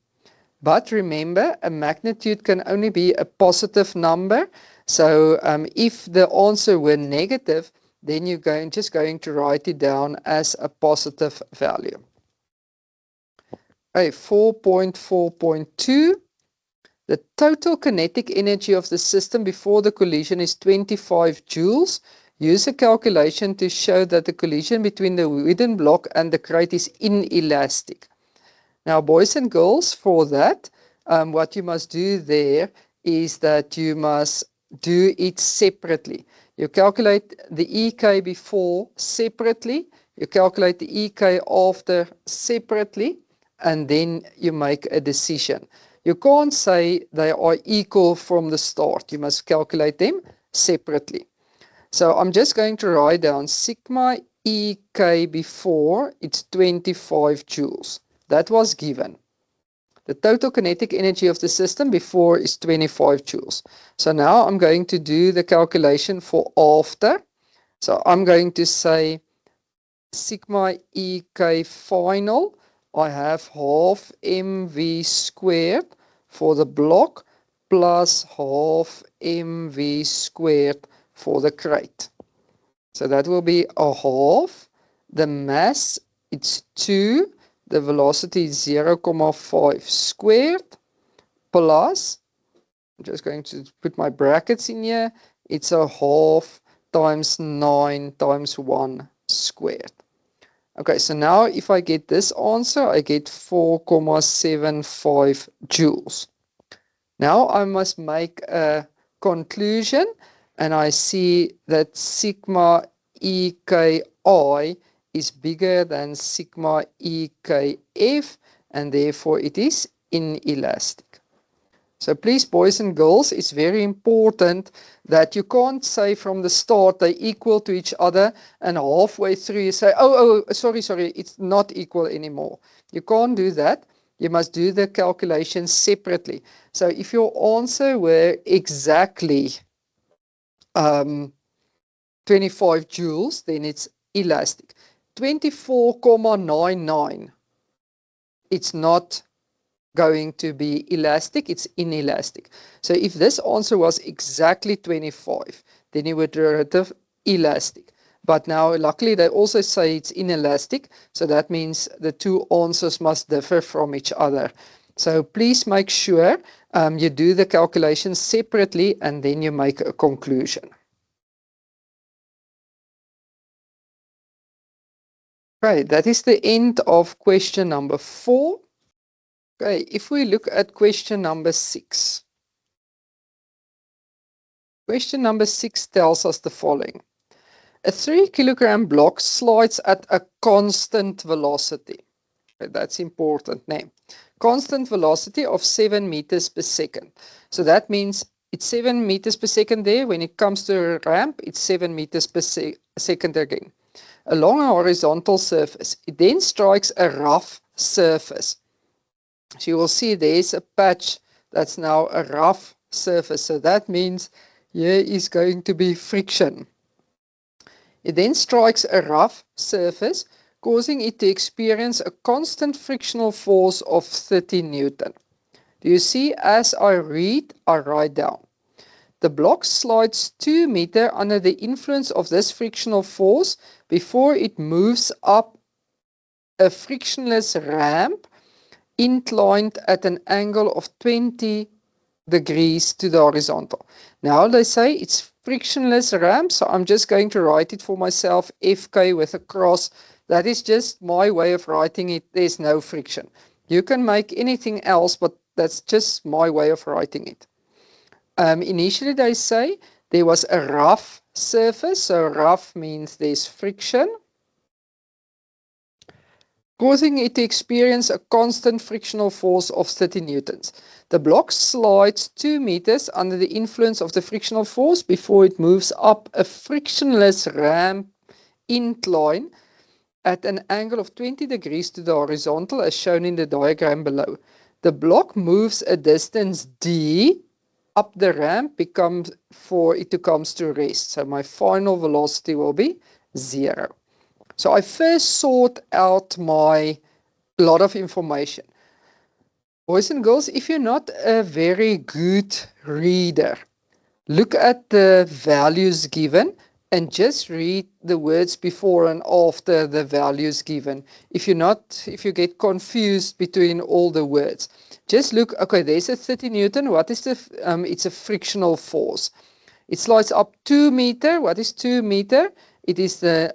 But remember, a magnitude can only be a positive number. So if the answer were negative, then you're just going to write it down as a positive value. Okay, 4.4.2. The total kinetic energy of the system before the collision is 25 joules. Use a calculation to show that the collision between the wooden block and the crate is inelastic. Now, boys and girls, for that, what you must do there is that you must do it separately. You calculate the EK before separately, you calculate the EK after separately, and then you make a decision. You can't say they are equal from the start. You must calculate them separately. So I'm just going to write down sigma EK before, it's 25 joules. That was given. The total kinetic energy of the system before is 25 joules. So now I'm going to do the calculation for after. So I'm going to say sigma EK final. I have half mv squared for the block plus half mv squared for the crate. So that will be a half. The mass, it's 2. The velocity is 0.5 squared plus, I'm just going to put my brackets in here, it's a half times 9 times 1 squared. Okay, so now if I get this answer, I get 4.75 joules. Now I must make a conclusion, and I see that sigma EKI is bigger than sigma EKF, and therefore it is inelastic. So please, boys and girls, it's very important that you can't say from the start they equal to each other and halfway through you say, sorry, it's not equal anymore. You can't do that. You must do the calculation separately. So if your answer were exactly 25 joules, then it's elastic. 24.99, it's not going to be elastic, it's inelastic. So if this answer was exactly 25, then you would write elastic. But now, luckily, they also say it's inelastic, so that means the two answers must differ from each other. So please make sure you do the calculations separately and then you make a conclusion. Okay, that is the end of question number 4. Okay, if we look at question number 6. Question number 6 tells us the following. A 3 kilogram block slides at a constant velocity. Okay, that's important name. Constant velocity of 7 meters per second. So that means it's 7 meters per second there. When it comes to a ramp, it's 7 meters per second again. Along a horizontal surface, it then strikes a rough surface. So you will see there's a patch that's now a rough surface. So that means here is going to be friction. It then strikes a rough surface, causing it to experience a constant frictional force of 30 Newton. Do you see, as I read, I write down. The block slides 2 meters under the influence of this frictional force before it moves up a frictionless ramp inclined at an angle of 20 degrees to the horizontal. Now they say it's frictionless ramp, so I'm just going to write it for myself, FK with a cross. That is just my way of writing it. There's no friction. You can make anything else, but that's just my way of writing it. Initially they say there was a rough surface, so rough means there's friction, causing it to experience a constant frictional force of 30 newtons. The block slides 2 meters under the influence of the frictional force before it moves up a frictionless ramp incline at an angle of 20 degrees to the horizontal as shown in the diagram below. The block moves a distance d up the ramp for it to come to rest. So my final velocity will be 0. So I first sort out my lot of information. Boys and girls, if you're not a very good reader, look at the values given and just read the words before and after the values given. If you get confused between all the words, just look, okay, there's a 30 Newton. What is it's a frictional force. It slides up 2 meter. What is 2 meter? It is the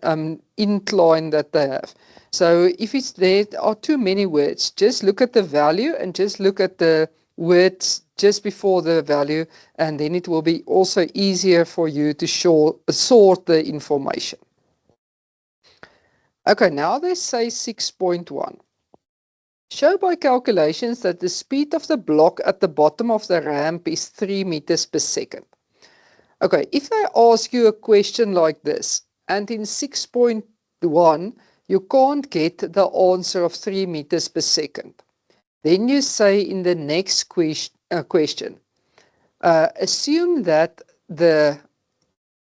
incline that they have. So if there are too many words, just look at the value and just look at the words just before the value, and then it will be also easier for you to sort the information. Okay, now they say 6.1. Show by calculations that the speed of the block at the bottom of the ramp is 3 meters per second. Okay, if they ask you a question like this, and in 6.1, you can't get the answer of 3 meters per second. Then you say in the next question, assume that the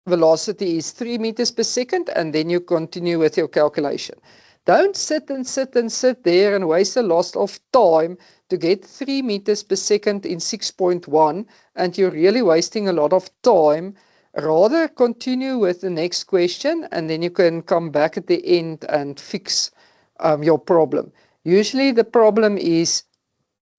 velocity is 3 meters per second, and then you continue with your calculation. Don't sit there and waste a lot of time to get 3 meters per second in 6.1, and you're really wasting a lot of time. Rather continue with the next question, and then you can come back at the end and fix your problem. Usually the problem is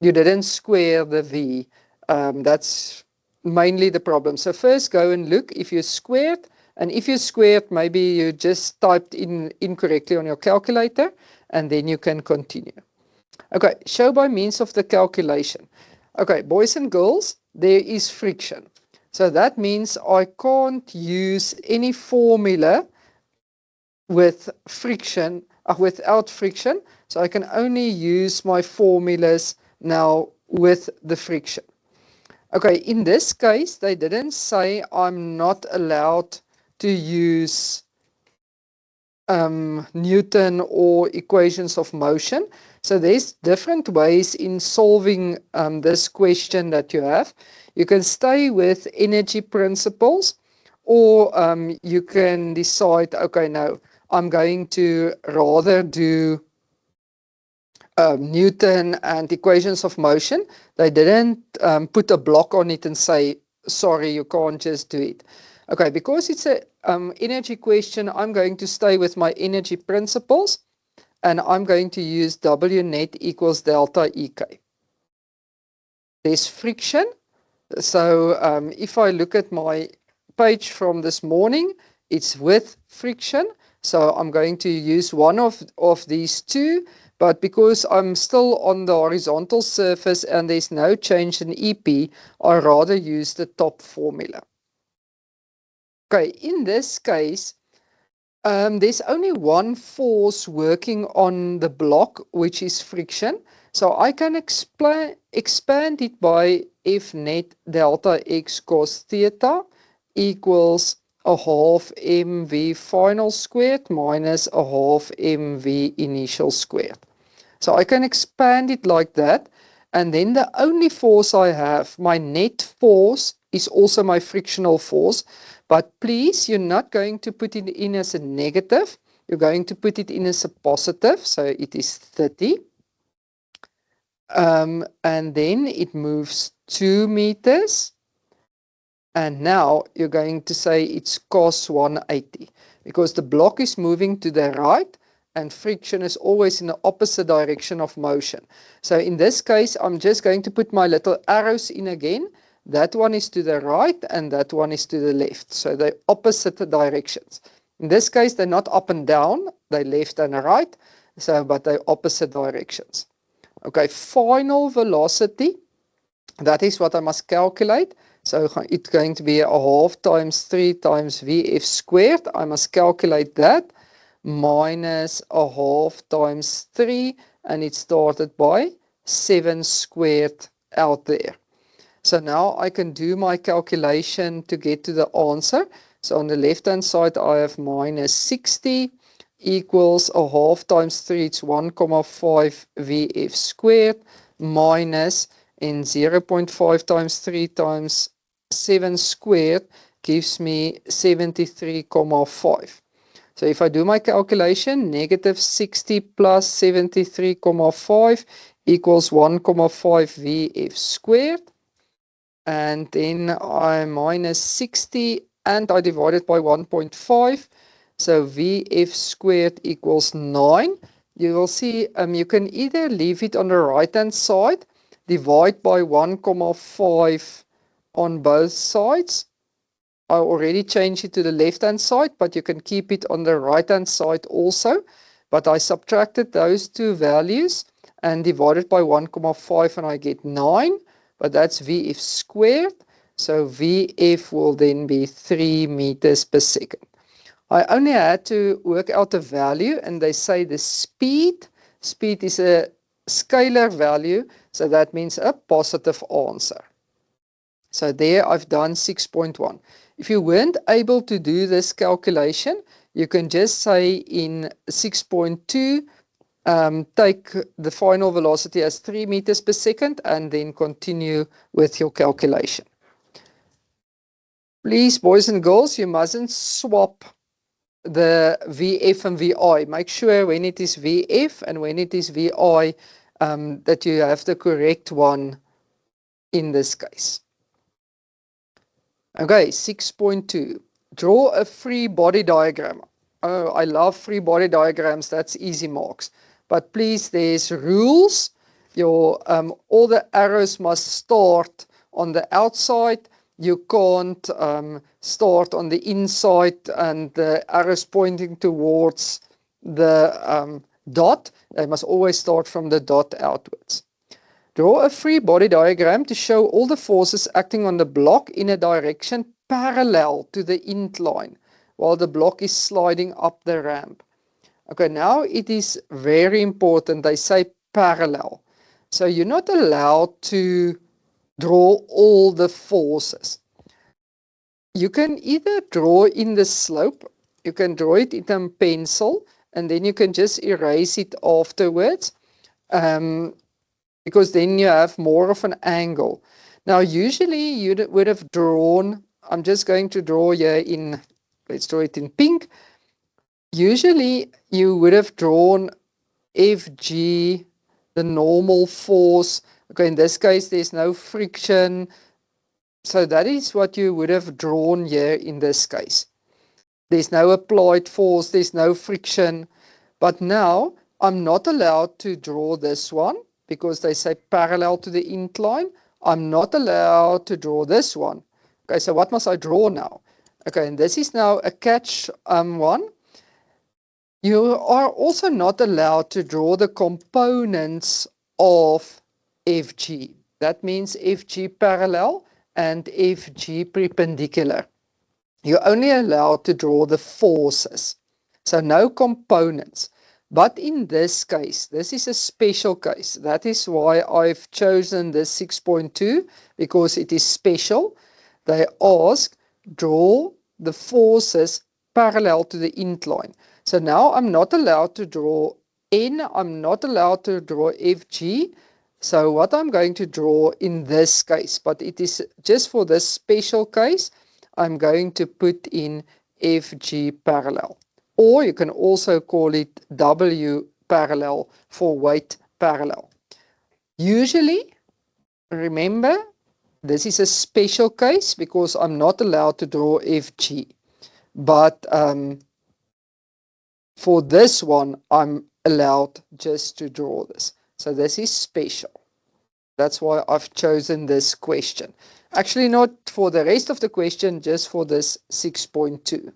you didn't square the v. That's mainly the problem. So first go and look if you squared, and if you squared, maybe you just typed in incorrectly on your calculator, and then you can continue. Okay, show by means of the calculation. Okay, boys and girls, there is friction. So that means I can't use any formula with friction, without friction. So I can only use my formulas now with the friction. Okay, in this case, they didn't say I'm not allowed to use Newton or equations of motion. So there's different ways in solving this question that you have. You can stay with energy principles, or you can decide, okay, no, I'm going to rather do Newton and equations of motion. They didn't put a block on it and say, sorry, you can't just do it. Okay, because it's a energy question, I'm going to stay with my energy principles, and I'm going to use W net equals delta EK. There's friction. So if I look at my page from this morning, it's with friction. So I'm going to use one of these two, but because I'm still on the horizontal surface and there's no change in EP, I rather use the top formula. Okay, in this case, there's only one force working on the block, which is friction. So I can expand it by F net delta x cos theta equals a half mv final squared minus a half mv initial squared. So I can expand it like that. And then the only force I have, my net force, is also my frictional force. But please, you're not going to put it in as a negative. You're going to put it in as a positive. So it is 30. And then it moves 2 meters. And now you're going to say it's cos 180. Because the block is moving to the right. and friction is always in the opposite direction of motion. So in this case, I'm just going to put my little arrows in again. That one is to the right and that one is to the left. So they're opposite directions. In this case, they're not up and down, they're left and right, but they're opposite directions. Okay, final velocity, that is what I must calculate. So it's going to be a half times 3 times Vf squared. I must calculate that, minus a half times 3, and it started by 7 squared out there. So now I can do my calculation to get to the answer. So on the left hand side I have minus 60 equals a half times 3, it's 1,5 Vf squared, minus in 0.5 times 3 times 7 squared gives me 73,5. So if I do my calculation, negative 60 plus 73,5 equals 1,5 Vf squared. And then I minus 60 and I divide it by 1.5. So Vf squared equals 9. You will see you can either leave it on the right hand side, divide by 1,5 on both sides. I already changed it to the left hand side, but you can keep it on the right hand side also. But I subtracted those two values and divided by 1,5 and I get 9. But that's Vf squared. So Vf will then be 3 meters per second. I only had to work out a value, and they say the speed is a scalar value, so that means a positive answer. So there I've done 6.1. If you weren't able to do this calculation, you can just say in 6.2, take the final velocity as 3 meters per second and then continue with your calculation. Please, boys and girls, you mustn't swap the Vf and Vi. Make sure when it is Vf and when it is Vi that you have the correct one in this case. Okay, 6.2. Draw a free body diagram. Oh, I love free body diagrams. That's easy marks. But please, there's rules. All the arrows must start on the outside. You can't start on the inside and the arrows pointing towards the dot. They must always start from the dot outwards. Draw a free body diagram to show all the forces acting on the block in a direction parallel to the incline while the block is sliding up the ramp. Okay, now it is very important. They say parallel. So you're not allowed to draw all the forces. You can either draw in the slope, you can draw it in a pencil, and then you can just erase it afterwards, because then you have more of an angle. Now usually you would have drawn, I'm just going to draw here in, let's draw it in pink. Usually you would have drawn Fg, the normal force. Okay, in this case there's no friction. So that is what you would have drawn here in this case. There's no applied force, there's no friction. But now I'm not allowed to draw this one because they say parallel to the incline. I'm not allowed to draw this one. Okay, so what must I draw now? Okay, and this is now a catch one. You are also not allowed to draw the components of Fg. That means Fg parallel and Fg perpendicular. You're only allowed to draw the forces, so no components. But in this case, this is a special case. That is why I've chosen this 6.2, because it is special. They ask, draw the forces parallel to the incline. So now I'm not allowed to draw N, I'm not allowed to draw Fg. So what I'm going to draw in this case, but it is just for this special case, I'm going to put in Fg parallel. Or you can also call it W parallel for weight parallel. Usually, remember, this is a special case because I'm not allowed to draw Fg. But for this one, I'm allowed just to draw this. So this is special. That's why I've chosen this question. Actually, not for the rest of the question, just for this 6.2.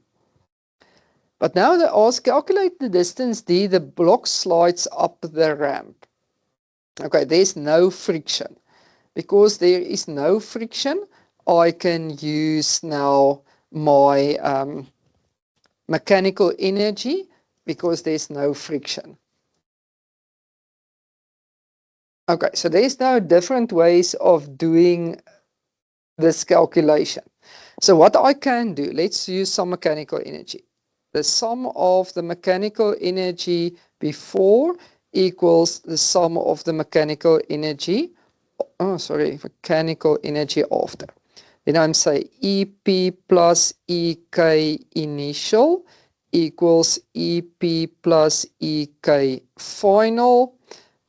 But now they ask, calculate the distance d the block slides up the ramp. Okay, there's no friction. Because there is no friction, I can use now my mechanical energy because there's no friction. Okay, so there's now different ways of doing this calculation. So what I can do, let's use some mechanical energy. The sum of the mechanical energy before equals the sum of the mechanical energy, mechanical energy after. Then I'm saying EP plus EK initial equals EP plus EK final,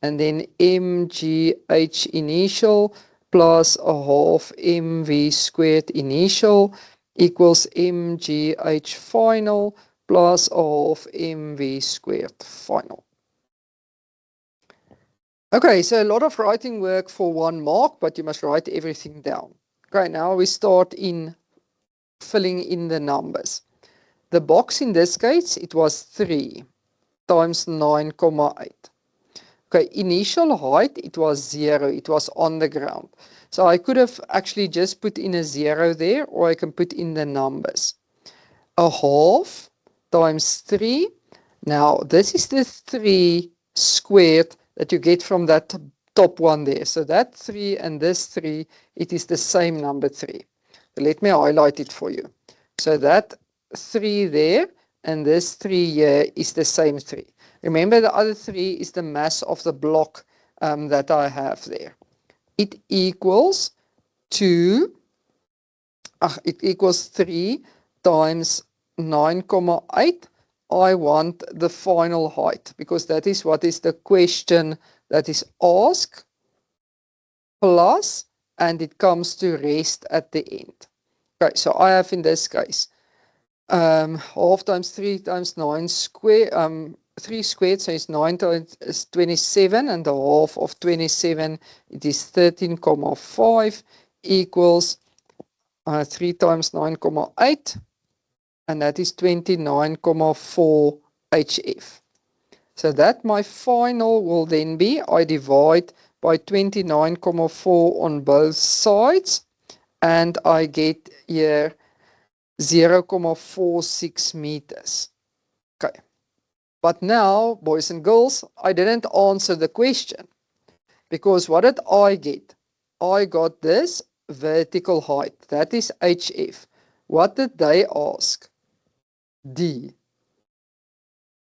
and then mgh initial plus a half mv squared initial equals mgh final plus a half mv squared final. Okay, so a lot of writing work for 1 mark, but you must write everything down. Okay, now we start in filling in the numbers. The box in this case, it was 3 times 9,8. Okay, initial height, it was 0. It was on the ground. So I could have actually just put in a 0 there, or I can put in the numbers. A half times 3. Now, this is the 3 squared that you get from that top one there. So that 3 and this 3, it is the same number 3. So let me highlight it for you. So that 3 there and this 3 here is the same 3. Remember, the other 3 is the mass of the block that I have there. It equals 3 times 9,8. I want the final height because that is what is the question that is asked, plus, and it comes to rest at the end. Okay, so I have in this case half times 3 times 9 square, 3 squared, so it's 9 times 27, and the half of 27, it is 13,5 equals 3 times 9,8. And that is 29,4 HF. So that my final will then be, I divide by 29,4 on both sides, and I get here 0,46 meters. Okay. But now, boys and girls, I didn't answer the question. Because what did I get? I got this vertical height. That is HF. What did they ask? D.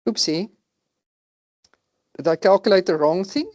Oopsie. Did I calculate the wrong thing?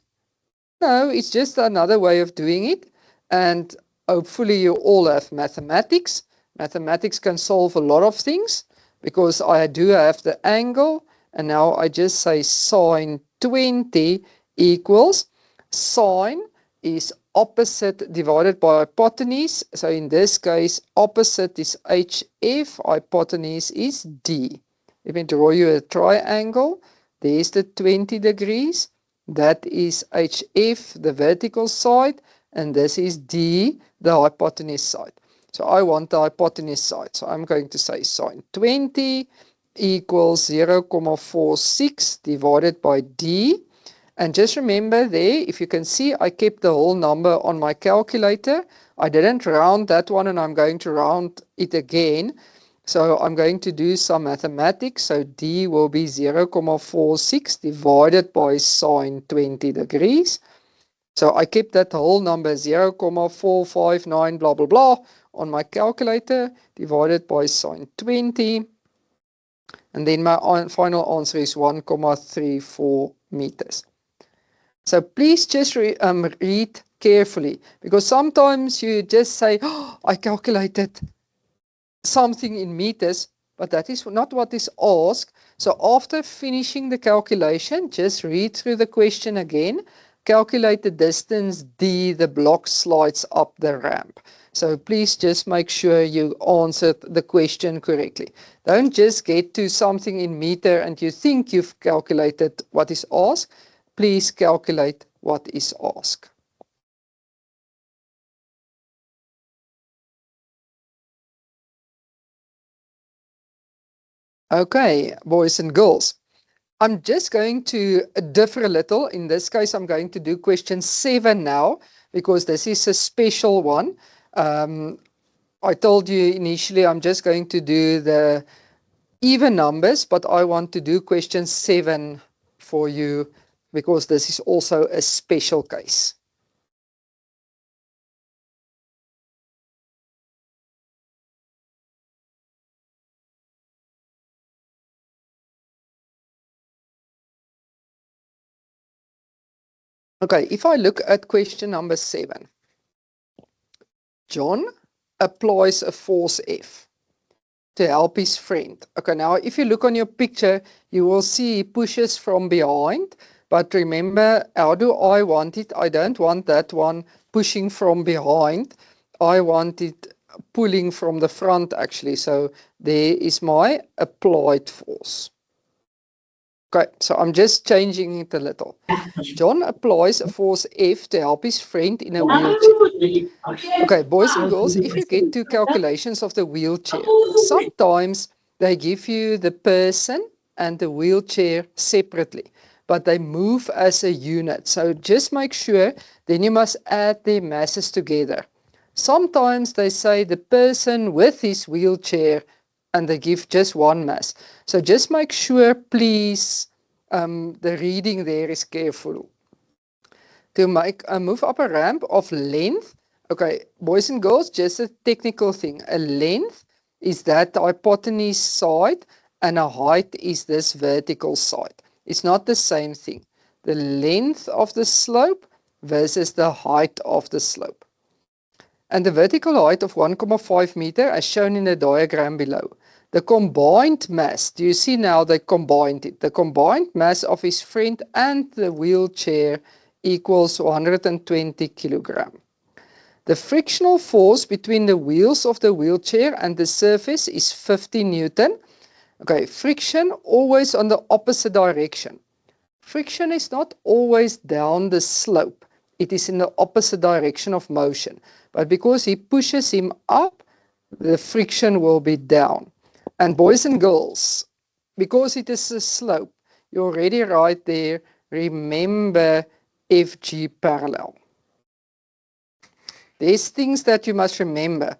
No, it's just another way of doing it. And hopefully you all have mathematics. Mathematics can solve a lot of things because I do have the angle. And now I just say sine 20 equals, sine is opposite divided by hypotenuse. So in this case, opposite is HF, hypotenuse is D. Let me draw you a triangle. There's the 20 degrees. That is HF, the vertical side, and this is D, the hypotenuse side. So I want the hypotenuse side. So I'm going to say sine 20 equals 0,46 divided by D. And just remember there, if you can see, I kept the whole number on my calculator. I didn't round that one, and I'm going to round it again. So I'm going to do some mathematics. So D will be 0,46 divided by sine 20 degrees. So I kept that whole number 0,459 blah, blah, blah on my calculator divided by sine 20. And then my final answer is 1,34 meters. So please just read carefully, because sometimes you just say, oh, I calculated something in meters, but that is not what is asked. So after finishing the calculation, just read through the question again, calculate the distance d the block slides up the ramp. So please just make sure you answered the question correctly. Don't just get to something in meter and you think you've calculated what is asked. Please calculate what is asked. Okay, boys and girls. I'm just going to differ a little. In this case, I'm going to do question 7 now because this is a special one. I told you initially I'm just going to do the even numbers, but I want to do question 7 for you because this is also a special case. Okay, if I look at question number 7, John applies a force F to help his friend. Okay, now if you look on your picture, you will see he pushes from behind. But remember, how do I want it? I don't want that one pushing from behind. I want it pulling from the front, actually. So there is my applied force. Okay, so I'm just changing it a little. John applies a force F to help his friend in a wheelchair. Okay, boys and girls, if you get to calculations of the wheelchair, sometimes they give you the person and the wheelchair separately, but they move as a unit. So just make sure, then you must add their masses together. Sometimes they say the person with his wheelchair and they give just one mass. So just make sure, please, the reading there is careful. To make a move up a ramp of length, okay, boys and girls, just a technical thing. A length is that hypotenuse side and a height is this vertical side. It's not the same thing. The length of the slope versus the height of the slope. And the vertical height of 1,5 meter as shown in the diagram below. The combined mass, do you see now they combined it? The combined mass of his friend and the wheelchair equals 120 kilogram. The frictional force between the wheels of the wheelchair and the surface is 50 Newton. Okay, friction always on the opposite direction. Friction is not always down the slope. It is in the opposite direction of motion. But because he pushes him up, the friction will be down. And boys and girls, because it is a slope, you already right there, remember FG parallel. There's things that you must remember.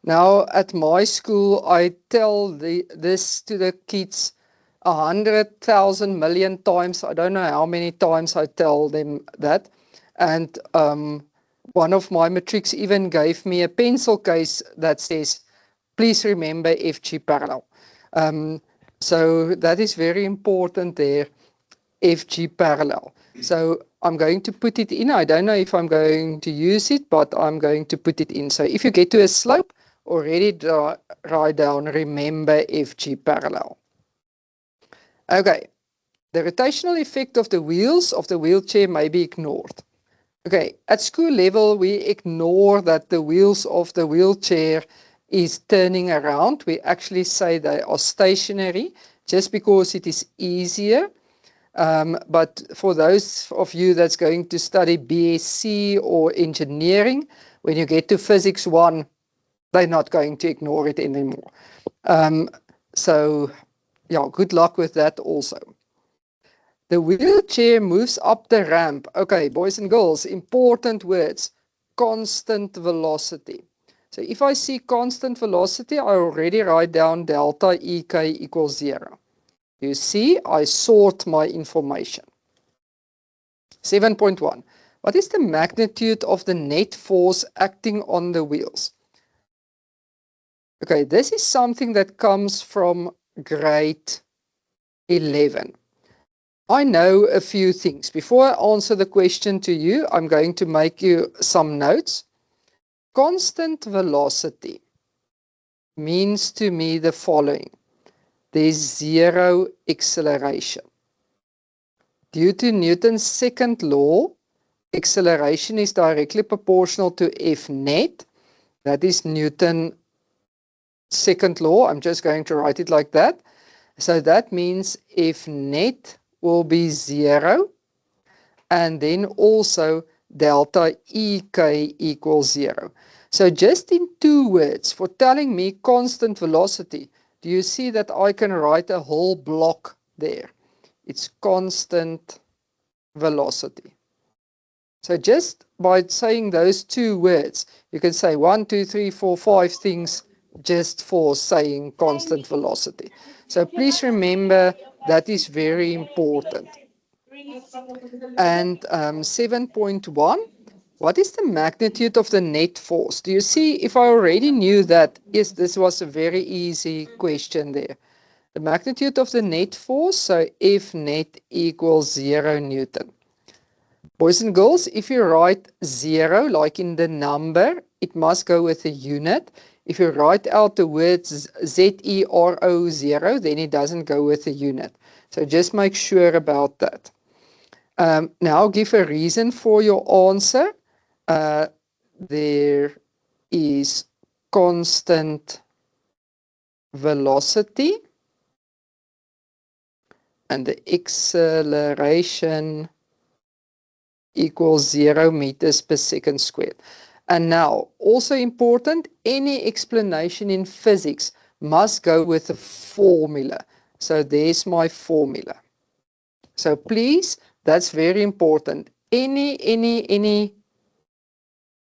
Now, at my school, I tell this to the kids 100,000 million times. I don't know how many times I tell them that. And one of my matrics even gave me a pencil case that says, please remember FG parallel. So that is very important there, FG parallel. So I'm going to put it in. I don't know if I'm going to use it, but I'm going to put it in. So if you get to a slope, already write down, remember FG parallel. Okay, the rotational effect of the wheels of the wheelchair may be ignored. Okay, at school level, we ignore that the wheels of the wheelchair is turning around. We actually say they are stationary just because it is easier. But for those of you that's going to study BSc or engineering, when you get to physics 1, they're not going to ignore it anymore. So, yeah, good luck with that also. The wheelchair moves up the ramp. Okay, boys and girls, important words. Constant velocity. So if I see constant velocity, I already write down delta EK equals 0. You see, I sort my information. 7.1. What is the magnitude of the net force acting on the wheels? Okay, this is something that comes from grade 11. I know a few things. Before I answer the question to you, I'm going to make you some notes. Constant velocity means to me the following. There's zero acceleration. Due to Newton's second law, acceleration is directly proportional to F net. That is Newton's second law. I'm just going to write it like that. So that means F net will be 0. And then also delta EK equals 0. So just in 2 words, for telling me constant velocity, do you see that I can write a whole block there? It's constant velocity. So just by saying those 2 words, you can say 1, 2, 3, 4, 5 things just for saying constant velocity. So please remember that is very important. And 7.1, what is the magnitude of the net force? Do you see, if I already knew that, yes, this was a very easy question there. The magnitude of the net force, so F net equals 0 Newton. Boys and girls, if you write 0, like in the number, it must go with a unit. If you write out the words ZERO 0, then it doesn't go with a unit. So just make sure about that. Now give a reason for your answer. There is constant velocity and the acceleration equals 0 meters per second squared. And now, also important, any explanation in physics must go with a formula. So there's my formula. So please, that's very important. Any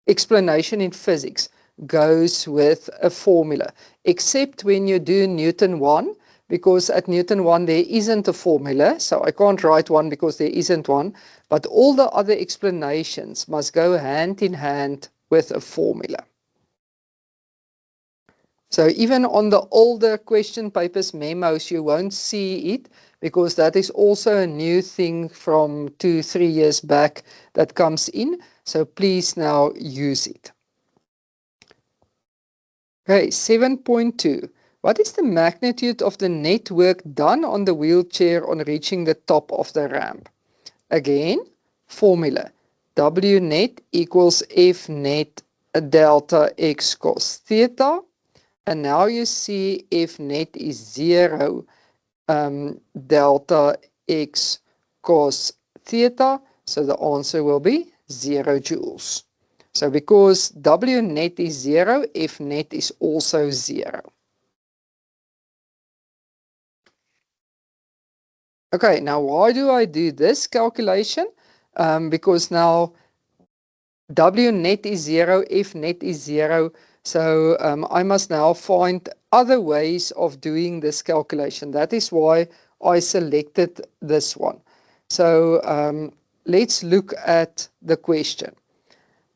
explanation in physics goes with a formula, except when you do Newton 1, because at Newton 1 there isn't a formula, so I can't write one because there isn't one, but all the other explanations must go hand in hand with a formula. So even on the older question papers memos, you won't see it, because that is also a new thing from 2-3 years back that comes in. So please now use it. Okay, 7.2. What is the magnitude of the net work done on the wheelchair on reaching the top of the ramp? Again, formula. W net equals F net delta x cos theta. And now you see F net is 0 delta x cos theta. So the answer will be 0 joules. So because W net is 0, F net is also 0. Okay, now why do I do this calculation? Because now W net is 0, F net is 0. So I must now find other ways of doing this calculation. That is why I selected this one. So let's look at the question.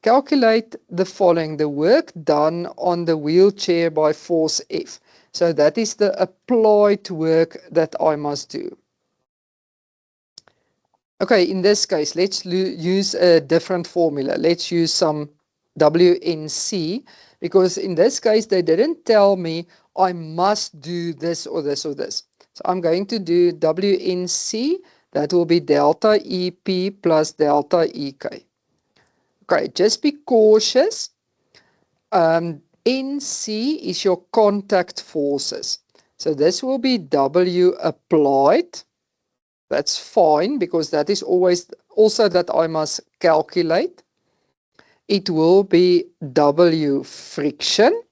Calculate the following: the work done on the wheelchair by force F. So that is the applied work that I must do. Okay, in this case, let's use a different formula. Let's use some WNC, because in this case, they didn't tell me I must do this or this or this. So I'm going to do WNC. That will be delta EP plus delta EK. Okay, just be cautious. NC is your contact forces. So this will be W applied. That's fine, because that is always also that I must calculate. It will be W friction.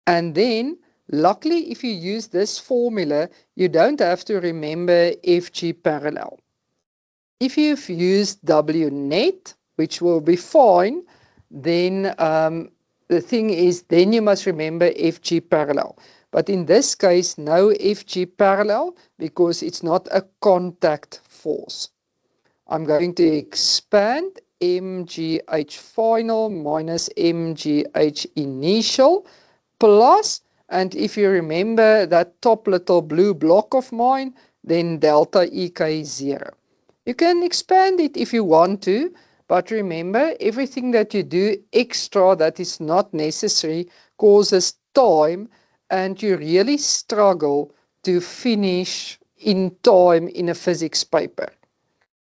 And then, luckily, if you use this formula, you don't have to remember FG parallel. If you've used W net, which will be fine, then the thing is, then you must remember FG parallel. But in this case, no FG parallel, because it's not a contact force. I'm going to expand MGH final minus MGH initial plus, and if you remember that top little blue block of mine, then delta EK is 0. You can expand it if you want to, but remember, everything that you do extra that is not necessary causes time, and you really struggle to finish in time in a physics paper.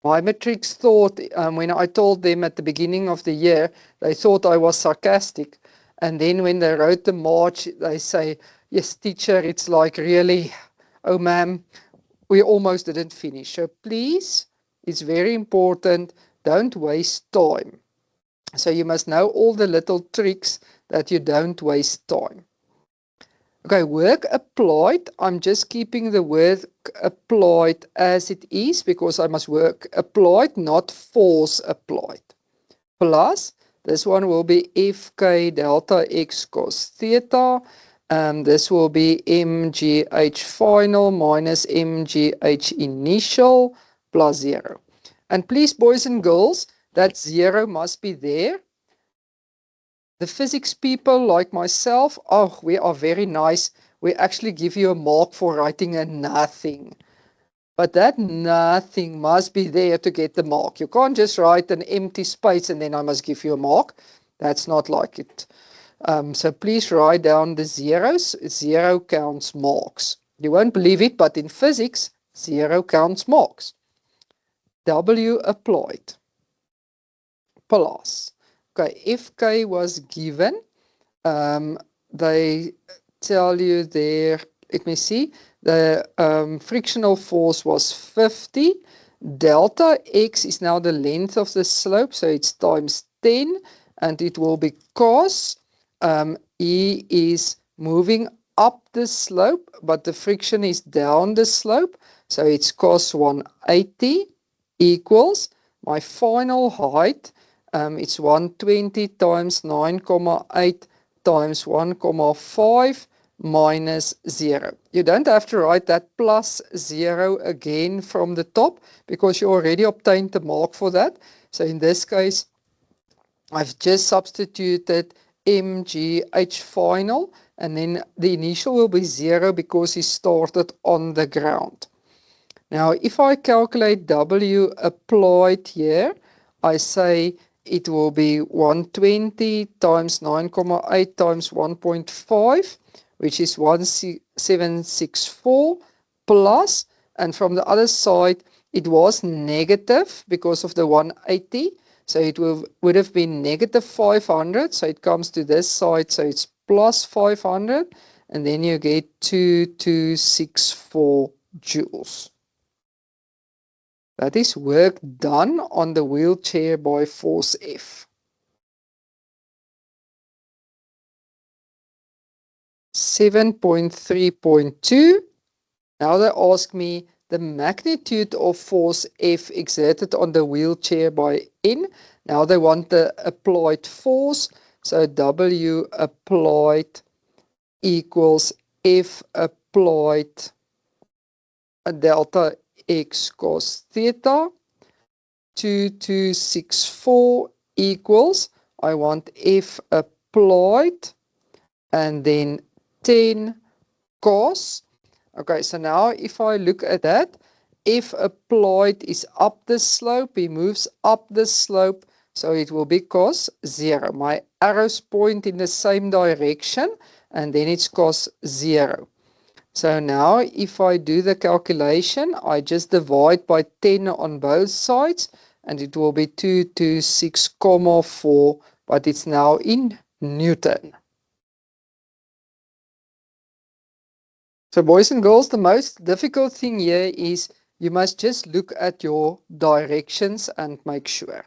My matrix thought, when I told them at the beginning of the year, they thought I was sarcastic. And then when they wrote the March, they say, yes, teacher, it's like really, oh, ma'am, we almost didn't finish. So please, it's very important, don't waste time. So you must know all the little tricks that you don't waste time. Okay, work applied. I'm just keeping the word applied as it is because I must work applied, not force applied. Plus, this one will be fk delta x cos theta. This will be mgh final minus mgh initial plus 0. And please, boys and girls, that 0 must be there. The physics people like myself, oh, we are very nice. We actually give you a mark for writing a nothing. But that nothing must be there to get the mark. You can't just write an empty space and then I must give you a mark. That's not like it. So please write down the zeros. 0 counts marks. You won't believe it, but in physics, 0 counts marks. W applied. Plus. Okay, if K was given, they tell you there, let me see, the frictional force was 50. Delta X is now the length of the slope, so it's times 10, and it will be cos. E is moving up the slope, but the friction is down the slope, so it's cos 180 equals my final height. It's 120 times 9,8 times 1,5 minus 0. You don't have to write that plus 0 again from the top because you already obtained the mark for that. So in this case, I've just substituted mgh final, and then the initial will be 0 because he started on the ground. Now, if I calculate W applied here, I say it will be 120 times 9,8 times 1.5, which is 1764 plus, and from the other side, it was negative because of the 180, so it would have been negative 500, so it comes to this side, so it's plus 500, and then you get 2264 joules. That is work done on the wheelchair by force F. 7.3.2. Now they ask me the magnitude of force F exerted on the wheelchair by N. Now they want the applied force. So W applied equals F applied delta X cos theta. 2264 equals, I want F applied, and then 10 cos. Okay, so now if I look at that, F applied is up the slope, he moves up the slope, so it will be cos 0. My arrows point in the same direction, and then it's cos 0. So now if I do the calculation, I just divide by 10 on both sides, and it will be 226,4, but it's now in Newton. So boys and girls, the most difficult thing here is you must just look at your directions and make sure.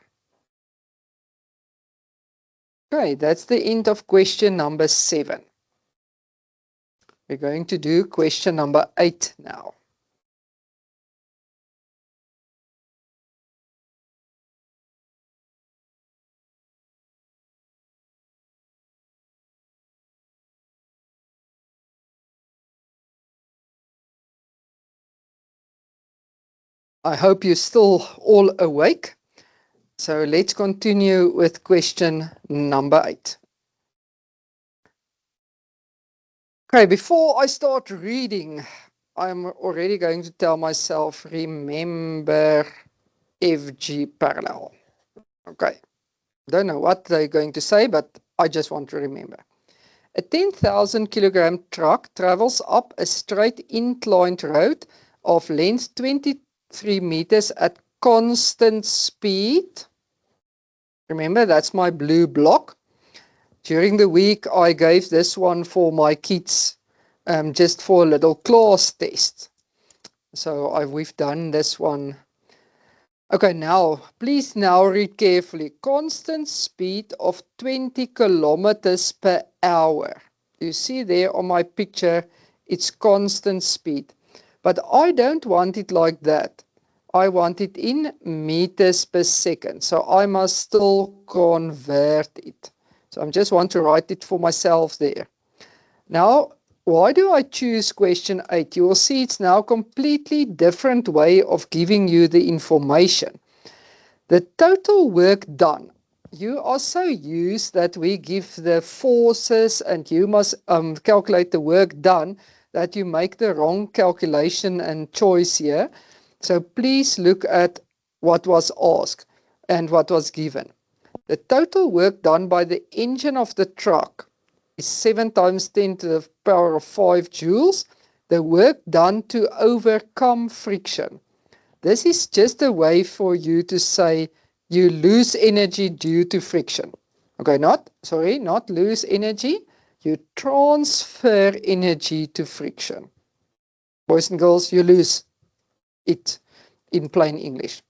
Okay, that's the end of question number 7. We're going to do question number 8 now. I hope you're still all awake. So let's continue with question number 8. Okay, before I start reading, I'm already going to tell myself, remember FG parallel. Okay, don't know what they're going to say, but I just want to remember. A 10,000 kilogram truck travels up a straight inclined road of length 23 meters at constant speed. Remember, that's my blue block. During the week, I gave this one for my kids just for a little class test. So we've done this one. Okay, now, please now read carefully. Constant speed of 20 kilometers per hour. You see there on my picture, it's constant speed. But I don't want it like that. I want it in meters per second. So I must still convert it. So I just want to write it for myself there. Now, why do I choose question 8? You will see it's now a completely different way of giving you the information. The total work done. You are so used that we give the forces and you must calculate the work done that you make the wrong calculation and choice here. So please look at what was asked and what was given. The total work done by the engine of the truck is 7 times 10 to the power of 5 joules. The work done to overcome friction. This is just a way for you to say you lose energy due to friction. Okay, not lose energy. You transfer energy to friction. Boys and girls, you lose it in plain English.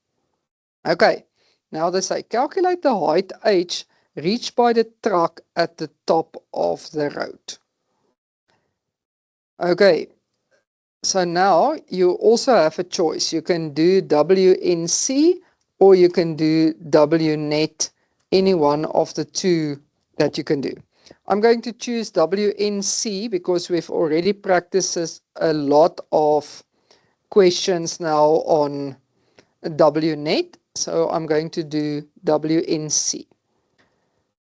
Okay, now they say calculate the height h reached by the truck at the top of the road. Okay, so now you also have a choice. You can do WNC or you can do WNet, any one of the two that you can do. I'm going to choose WNC because we've already practiced a lot of questions now on WNet. So I'm going to do WNC.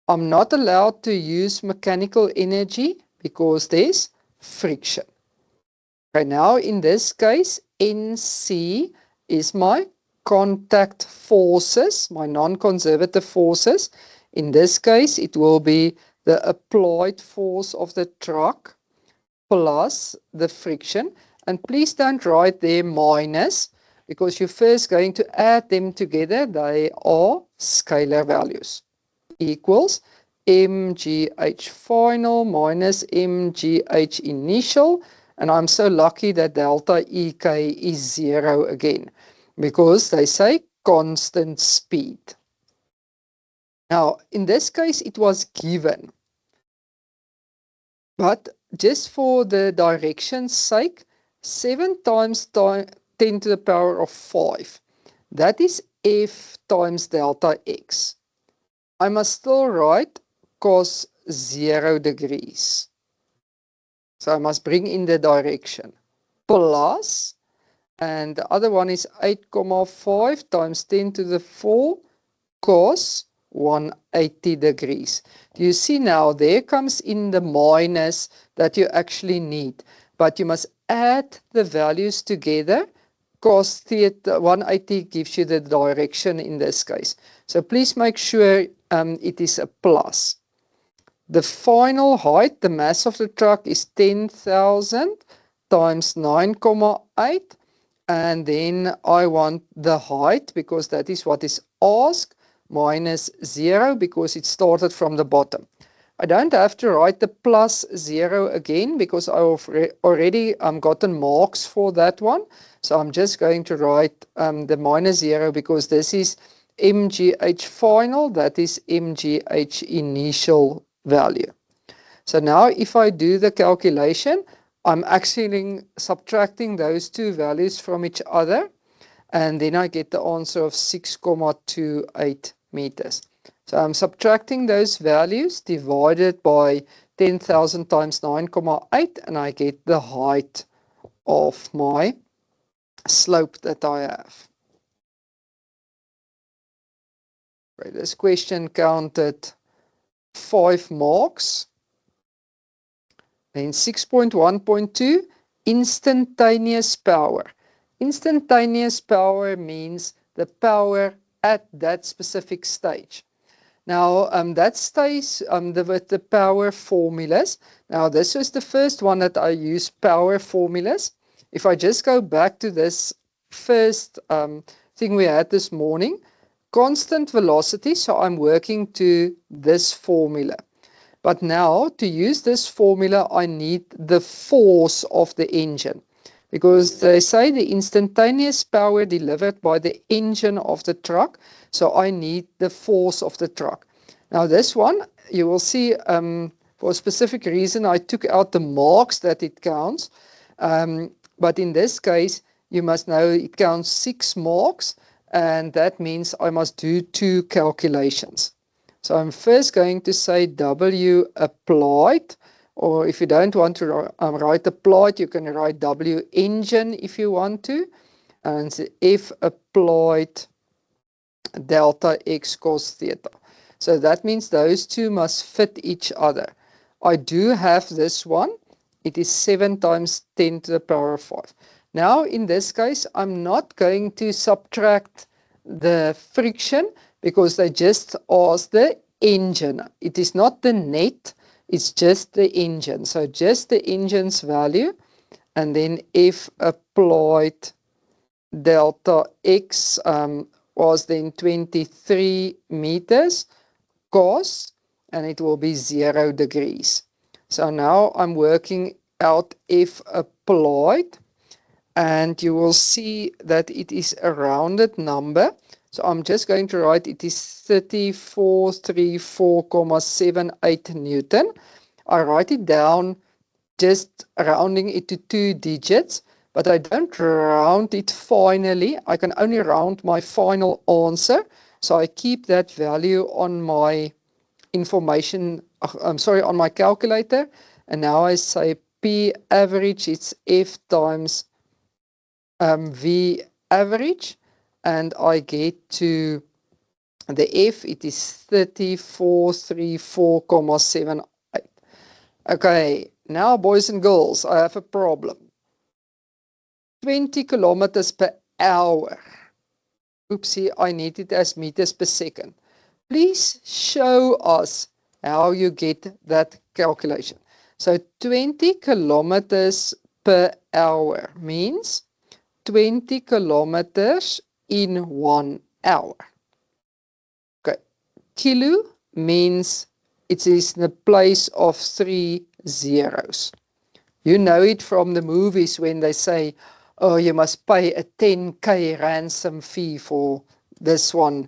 I'm not allowed to use mechanical energy because there's friction. Okay, now in this case, NC is my contact forces, my non-conservative forces. In this case, it will be the applied force of the truck plus the friction. And please don't write there minus, because you're first going to add them together. They are scalar values. Equals mgh final minus mgh initial. And I'm so lucky that delta EK is 0 again, because they say constant speed. Now, in this case, it was given. But just for the direction's sake, 7 times 10 to the power of 5. That is F times delta X. I must still write cos 0 degrees. So I must bring in the direction. Plus, and the other one is 8,5 times 10 to the 4 cos 180 degrees. Do you see now, there comes in the minus that you actually need. But you must add the values together. Cos theta 180 gives you the direction in this case. So please make sure it is a plus. The final height, the mass of the truck is 10,000 times 9,8. And then I want the height, because that is what is asked, minus 0, because it started from the bottom. I don't have to write the plus 0 again, because I've already gotten marks for that one. So I'm just going to write the minus 0, because this is mgh final, that is mgh initial value. So now if I do the calculation, I'm actually subtracting those two values from each other, and then I get the answer of 6,28 meters. So I'm subtracting those values divided by 10,000 times 9,8, and I get the height of my slope that I have. Right, this question counted 5 marks. Then 6.1.2, instantaneous power. Instantaneous power means the power at that specific stage. Now, that stays with the power formulas. Now, this was the first one that I used, power formulas. If I just go back to this first thing we had this morning. Constant velocity, so I'm working to this formula. But now, to use this formula, I need the force of the engine. Because they say the instantaneous power delivered by the engine of the truck, so I need the force of the truck. Now this one, you will see, for a specific reason, I took out the marks that it counts. But in this case, you must know it counts 6 marks, and that means I must do 2 calculations. So I'm first going to say W applied, or if you don't want to write applied, you can write W engine if you want to, and F applied delta X cos theta. So that means those two must fit each other. I do have this one. It is 7 times 10 to the power of 5. Now, in this case, I'm not going to subtract the friction because they just asked the engine. It is not the net, it's just the engine. So just the engine's value, and then F applied delta X was then 23 meters cos, and it will be 0 degrees. So now I'm working out F applied, and you will see that it is a rounded number. So I'm just going to write it is 3434,78 Newton. I write it down just rounding it to 2 digits, but I don't round it finally. I can only round my final answer. So I keep that value on my information, on my calculator. And now I say P average, it's F times V average, and I get to the F, it is 3434,78. Okay, now boys and girls, I have a problem. 20 kilometers per hour. Oopsie, I need it as meters per second. Please show us how you get that calculation. So 20 kilometers per hour means 20 kilometers in 1 hour. Okay, kilo means it is in the place of 3 zeros. You know it from the movies when they say, oh, you must pay a 10K ransom fee for this one.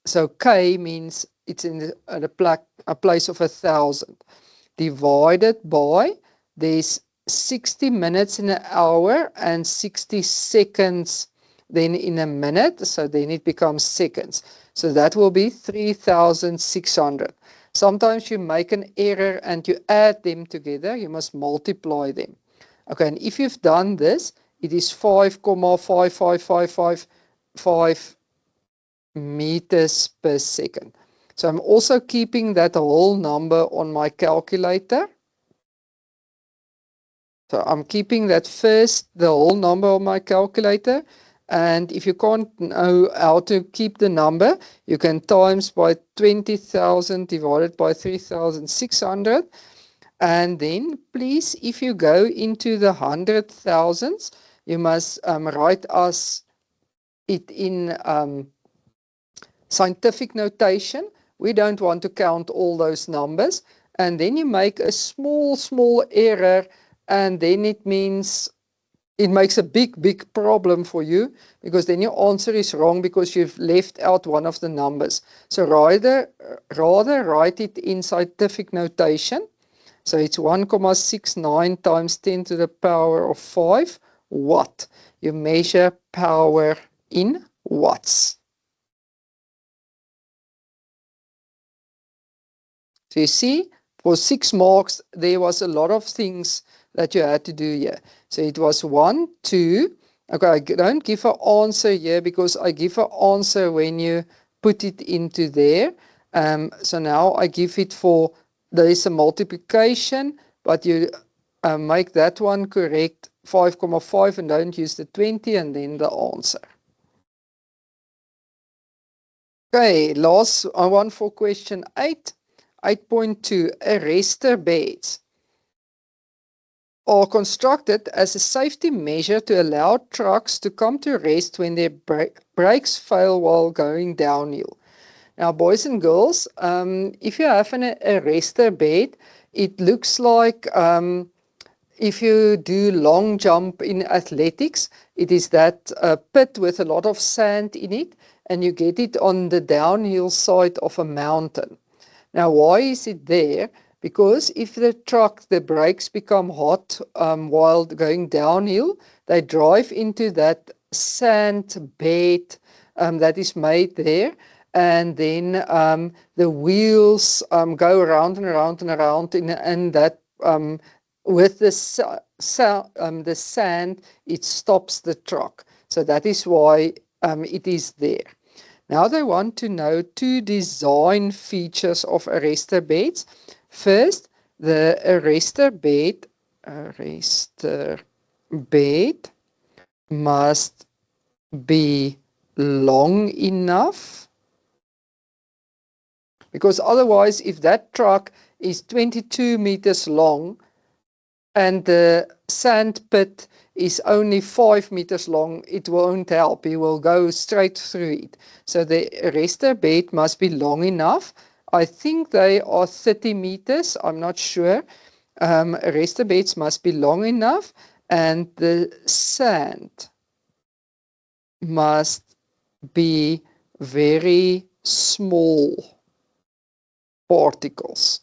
So K means it's in a place of 1,000. Divided by, there's 60 minutes in an hour and 60 seconds then in a minute. So then it becomes seconds. So that will be 3,600. Sometimes you make an error and you add them together. You must multiply them. Okay, and if you've done this, it is 5,55555 meters per second. So I'm also keeping that whole number on my calculator. So I'm keeping that first, the whole number on my calculator. And if you can't know how to keep the number, you can times by 20,000 divided by 3,600. And then, please, if you go into the 100,000s, you must write us it in scientific notation. We don't want to count all those numbers. And then you make a small error, and then it means it makes a big problem for you, because then your answer is wrong because you've left out one of the numbers. So rather write it in scientific notation. So it's 1,69 times 10 to the power of 5 watt. You measure power in watts. So you see, for 6 marks, there was a lot of things that you had to do here. So it was 1, 2. Okay, I don't give an answer here because I give an answer when you put it into there. So now I give it for, there is a multiplication, but you make that one correct, 5,5, and don't use the 20, and then the answer. Okay, last one for question 8. 8.2, arrestor beds. are constructed as a safety measure to allow trucks to come to rest when their brakes fail while going downhill. Now, boys and girls, if you have an arrestor bed, it looks like if you do long jump in athletics, it is that pit with a lot of sand in it, and you get it on the downhill side of a mountain. Now, why is it there? Because if the brakes become hot while going downhill, they drive into that sand bed that is made there, and then the wheels go around and around and around in that with the sand, it stops the truck. So that is why it is there. Now they want to know 2 design features of arrestor beds. First, the arrestor bed must be long enough, because otherwise if that truck is 22 meters long and the sand pit is only 5 meters long, it won't help. You will go straight through it. So the arrestor bed must be long enough. I think they are 30 meters. I'm not sure. Arrestor beds must be long enough, and the sand must be very small particles.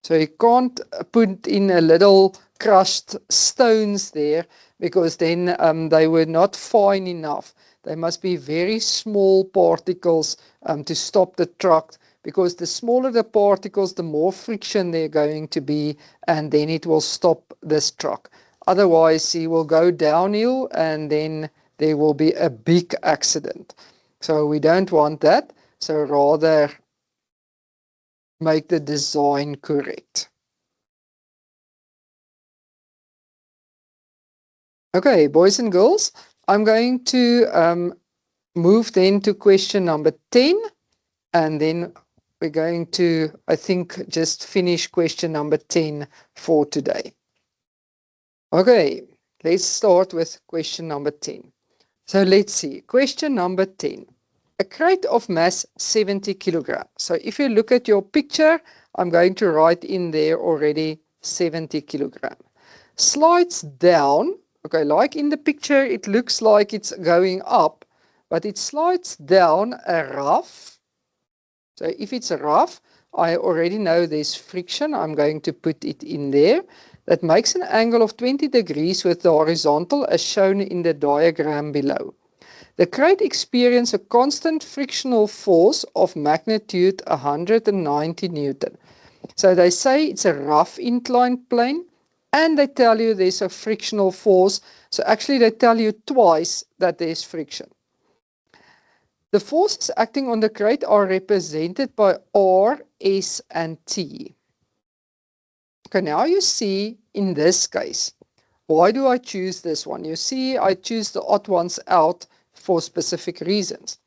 So you can't put in a little crushed stones there, because then they were not fine enough. They must be very small particles to stop the truck, because the smaller the particles, the more friction they're going to be, and then it will stop this truck. Otherwise, he will go downhill and then there will be a big accident. So we don't want that. So rather make the design correct. Okay, boys and girls, I'm going to move then to question number 10, and then we're going to, I think, just finish question number 10 for today. Okay, let's start with question number 10. So let's see, question number 10. A crate of mass 70 kilograms. So if you look at your picture, I'm going to write in there already 70 kilograms. Slides down, okay, like in the picture, it looks like it's going up, but it slides down a rough. So if it's a rough, I already know there's friction. I'm going to put it in there. That makes an angle of 20 degrees with the horizontal as shown in the diagram below. The crate experiences a constant frictional force of magnitude 190 Newton. So they say it's a rough inclined plane, and they tell you there's a frictional force. So actually they tell you twice that there's friction. The forces acting on the crate are represented by R, S, and T. Okay, now you see in this case, why do I choose this one? You see, I choose the odd ones out for specific reasons.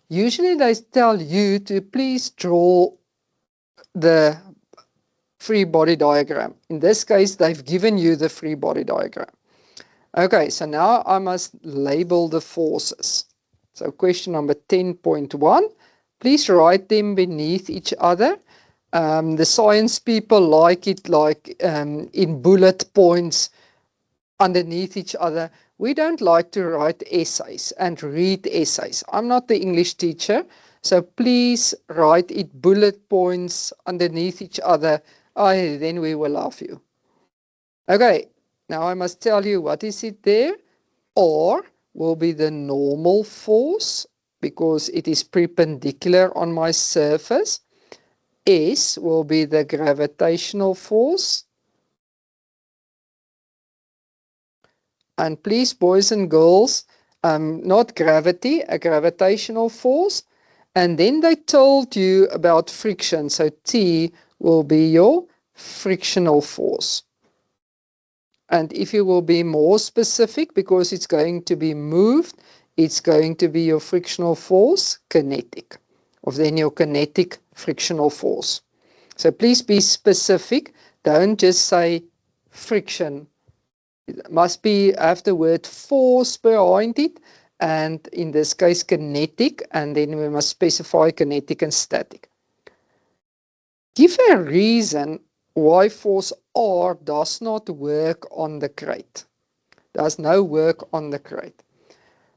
Usually they tell you to please draw the free body diagram. In this case, they've given you the free body diagram. Okay, so now I must label the forces. So question number 10.1, please write them beneath each other. The science people like it like in bullet points underneath each other. We don't like to write essays and read essays. I'm not the English teacher, so please write it bullet points underneath each other. Then we will love you. Okay, now I must tell you what is it there. R will be the normal force because it is perpendicular on my surface. S will be the gravitational force. And please, boys and girls, not gravity, a gravitational force. And then they told you about friction. So T will be your frictional force. And if you will be more specific, because it's going to be moved, it's going to be your frictional force, kinetic, or then your kinetic frictional force. So please be specific. Don't just say friction. It must be have the word force behind it, and in this case kinetic, and then we must specify kinetic and static. Give a reason why force R does not work on the crate. Does no work on the crate.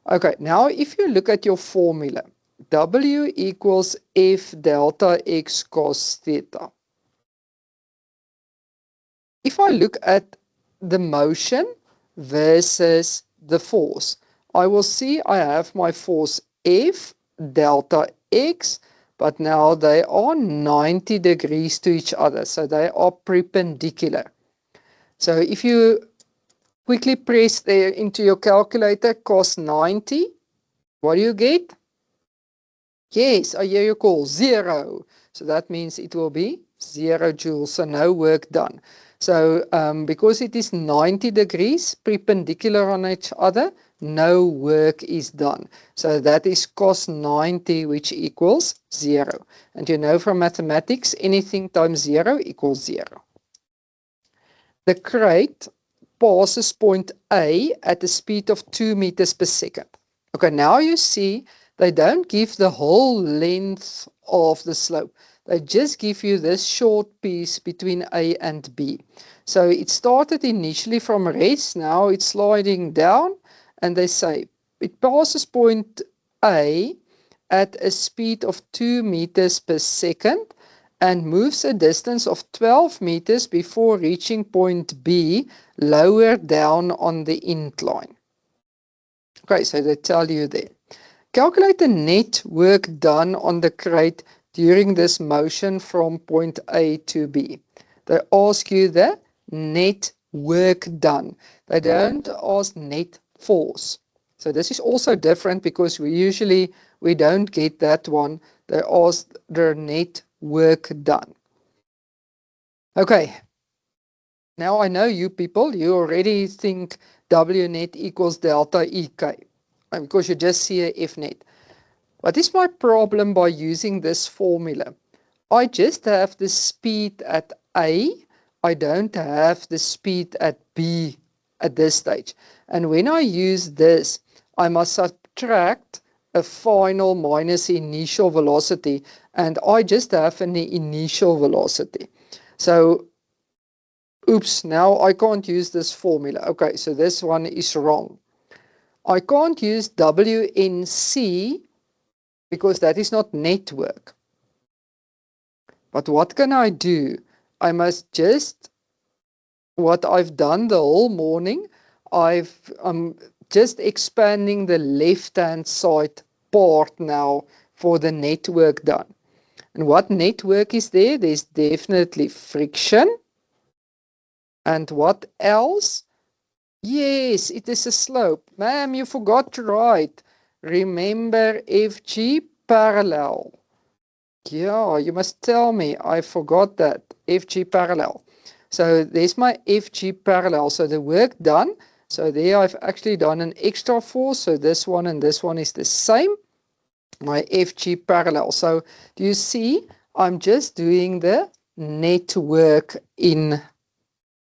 Okay, now if you look at your formula, W equals F delta X cos theta. If I look at the motion versus the force, I will see I have my force F delta X, but now they are 90 degrees to each other, so they are perpendicular. So if you quickly press there into your calculator, cos 90, what do you get? Yes, I hear you call 0. So that means it will be 0 joules, so no work done. So because it is 90 degrees perpendicular on each other, no work is done. So that is cos 90, which equals 0. And you know from mathematics, anything times 0 equals 0. The crate passes point A at a speed of 2 meters per second. Okay, now you see they don't give the whole length of the slope. They just give you this short piece between A and B. So it started initially from rest, now it's sliding down, and they say it passes point A at a speed of 2 meters per second and moves a distance of 12 meters before reaching point B lower down on the incline. Okay, so they tell you there. Calculate the net work done on the crate during this motion from point A to B. They ask you the net work done. They don't ask net force. So this is also different because we don't get that one. They ask the net work done. Okay. Now I know you people, you already think W net equals delta EK. Because you just see a F net. What is my problem by using this formula? I just have the speed at A. I don't have the speed at B at this stage. And when I use this, I must subtract a final minus initial velocity. And I just have an initial velocity. So, oops, now I can't use this formula. Okay, so this one is wrong. I can't use WNC because that is not network. But what can I do? I must just, what I've done the whole morning, I'm just expanding the left-hand side part now for the network done. And what network is there? There's definitely friction. And what else? Yes, it is a slope. Ma'am, you forgot to write. Remember FG parallel. Yeah, you must tell me. I forgot that. FG parallel. So there's my FG parallel. So the work done. So there I've actually done an extra force. So this one and this one is the same. My FG parallel. So do you see? I'm just doing the network in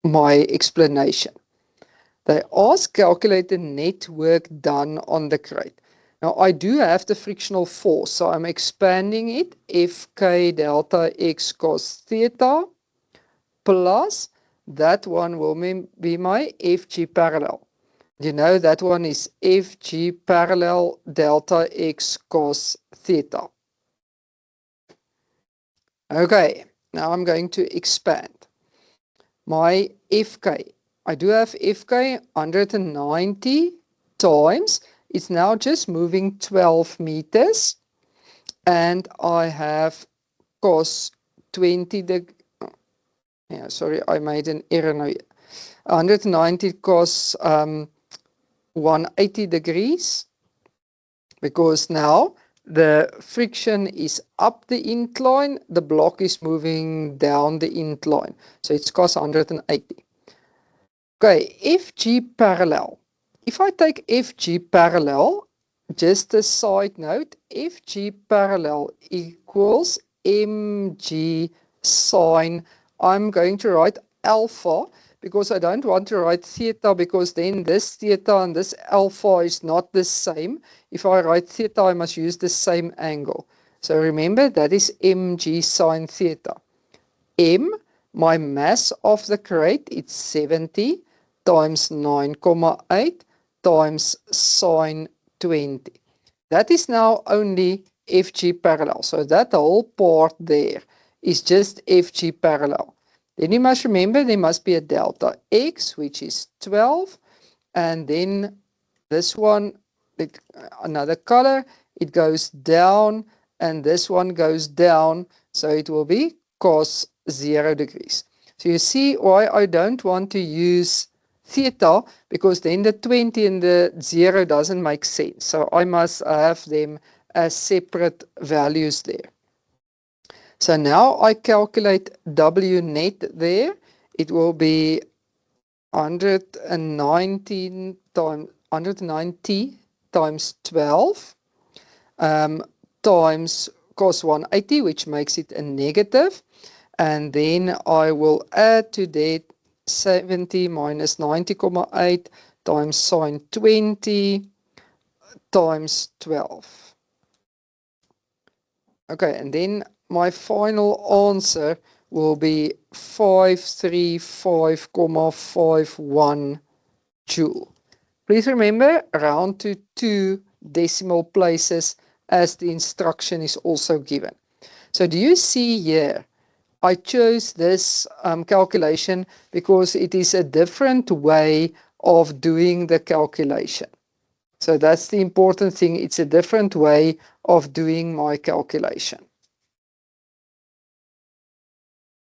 my explanation. They ask calculate the net work done on the crate. Now I do have the frictional force, so I'm expanding it, Fk delta X cos theta plus that one will be my Fg parallel. You know that one is Fg parallel delta X cos theta. Okay, now I'm going to expand my Fk. I do have Fk 190 times. It's now just moving 12 meters. And I have cos 20 degrees. Yeah, sorry, I made an error now. 190 cos 180 degrees. Because now the friction is up the incline. The block is moving down the incline. So it's cos 180. Okay, FG parallel. If I take FG parallel, just a side note, FG parallel equals mg sine. I'm going to write alpha because I don't want to write theta, because then this theta and this alpha is not the same. If I write theta, I must use the same angle. So remember, that is mg sine theta. M, my mass of the crate, it's 70 times 9,8 times sine 20. That is now only FG parallel. So that whole part there is just FG parallel. Then you must remember there must be a delta X, which is 12. And then this one, another color, it goes down, and this one goes down. So it will be cos 0 degrees. So you see why I don't want to use theta, because then the 20 and the 0 doesn't make sense. So I must have them as separate values there. So now I calculate W net there. It will be 190 times 12 times cos 180, which makes it a negative. And then I will add to that 70 minus 90,8 times sine 20 times 12. Okay, and then my final answer will be 535,51 joule. Please remember, round to 2 decimal places as the instruction is also given. So do you see here, I chose this calculation because it is a different way of doing the calculation. So that's the important thing. It's a different way of doing my calculation.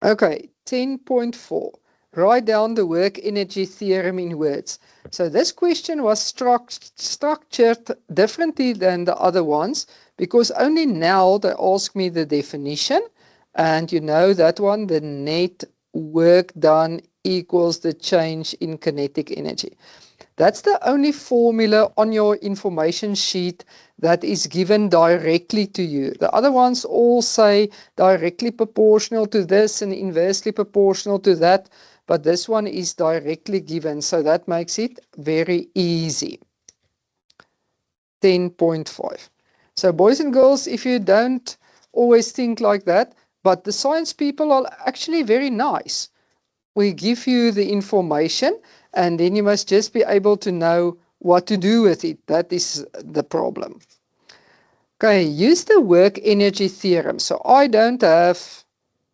Okay, 10.4. Write down the work energy theorem in words. So this question was structured differently than the other ones, because only now they ask me the definition. And you know that one, the net work done equals the change in kinetic energy. That's the only formula on your information sheet that is given directly to you. The other ones all say directly proportional to this and inversely proportional to that, but this one is directly given, so that makes it very easy. 10.5. So boys and girls, if you don't always think like that, but the science people are actually very nice. We give you the information, and then you must just be able to know what to do with it. That is the problem. Okay, use the work energy theorem. So I don't have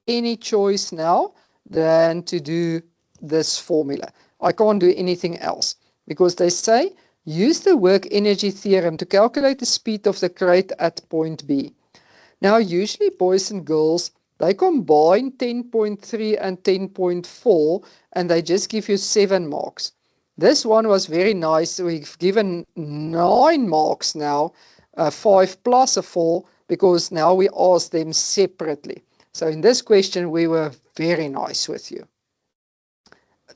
any choice now than to do this formula. I can't do anything else, because they say use the work energy theorem to calculate the speed of the crate at point B. Now, usually boys and girls, they combine 10.3 and 10.4 and they just give you 7 marks. This one was very nice. We've given 9 marks now, 5 plus a 4, because now we asked them separately. So in this question, we were very nice with you.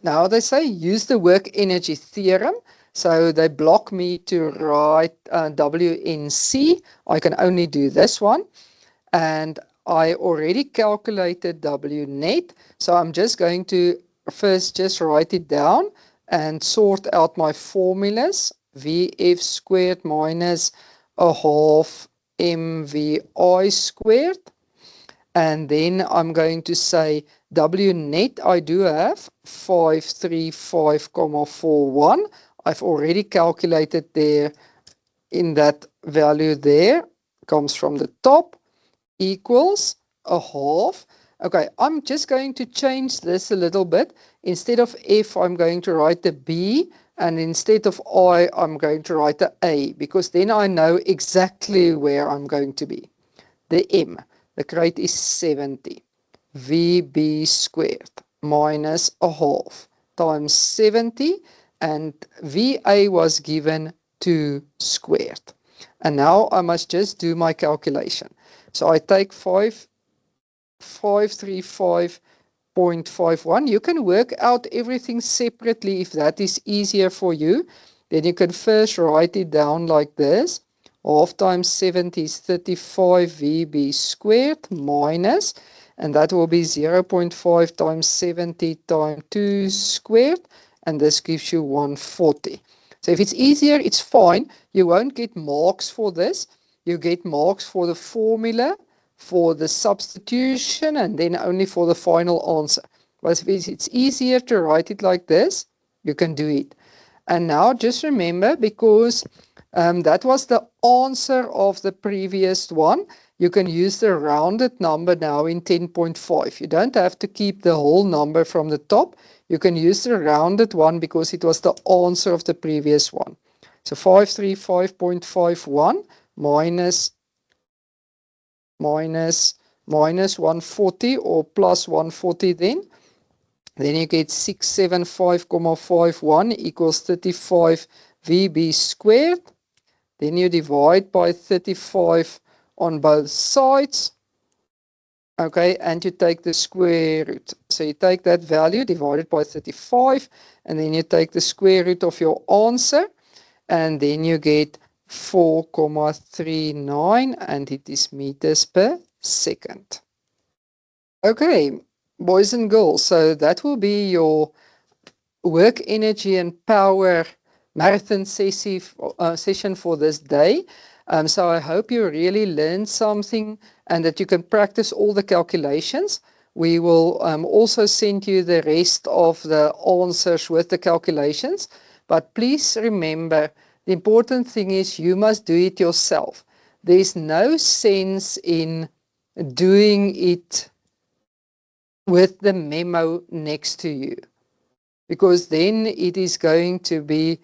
Now they say use the work energy theorem. So they block me to write WNC. I can only do this one. And I already calculated W net, so I'm just going to first just write it down and sort out my formulas. Vf squared minus a half mvi squared. And then I'm going to say W net, I do have 535,41. I've already calculated there in that value there, comes from the top, equals a half. Okay, I'm just going to change this a little bit. Instead of F, I'm going to write the B, and instead of I, I'm going to write the A, because then I know exactly where I'm going to be. The M, the crate is 70. VB squared minus a half times 70, and VA was given 2 squared. And now I must just do my calculation. So I take 535.51. You can work out everything separately if that is easier for you. Then you can first write it down like this. Half times 70 is 35 VB squared minus, and that will be 0.5 times 70 times 2 squared, and this gives you 140. So if it's easier, it's fine. You won't get marks for this. You get marks for the formula, for the substitution, and then only for the final answer. But if it's easier to write it like this, you can do it. And now just remember, because that was the answer of the previous one, you can use the rounded number now in 10.5. You don't have to keep the whole number from the top. You can use the rounded one because it was the answer of the previous one. So 535.51 minus 140 or plus 140 then. Then you get 675.51 equals 35 VB squared. Then you divide by 35 on both sides. Okay, and you take the square root. So you take that value divided by 35, and then you take the square root of your answer, and then you get 4.39, and it is meters per second. Okay, boys and girls, so that will be your work, energy, and power marathon session for this day. So I hope you really learned something and that you can practice all the calculations. We will also send you the rest of the answers with the calculations. But please remember, the important thing is you must do it yourself. There's no sense in doing it with the memo next to you, because then it is going to be,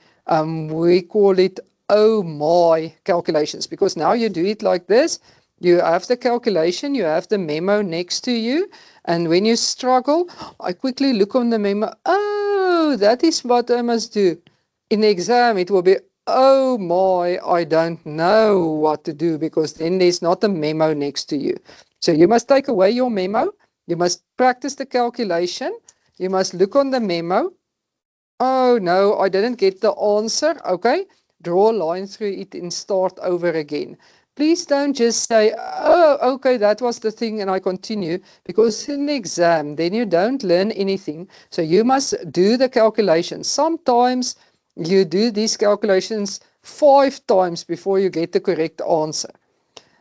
we call it, oh my calculations, because now you do it like this. You have the calculation, you have the memo next to you, and when you struggle, I quickly look on the memo. Oh, that is what I must do. In the exam, it will be, oh my, I don't know what to do, because then there's not a memo next to you. So you must take away your memo. You must practice the calculation. You must look on the memo. Oh no, I didn't get the answer. Okay, draw a line through it and start over again. Please don't just say, oh, okay, that was the thing, and I continue, because in the exam, then you don't learn anything. So you must do the calculations. Sometimes you do these calculations 5 times before you get the correct answer.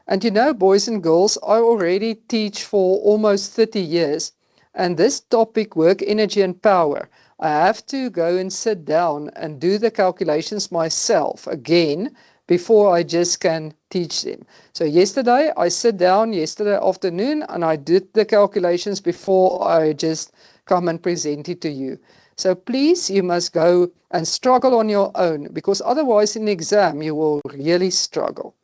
And you know, boys and girls, I already teach for almost 30 years, and this topic, work, energy, and power, I have to go and sit down and do the calculations myself again before I just can teach them. So yesterday, I sat down yesterday afternoon and I did the calculations before I just come and present it to you. So please, you must go and struggle on your own, because otherwise in the exam, you will really struggle.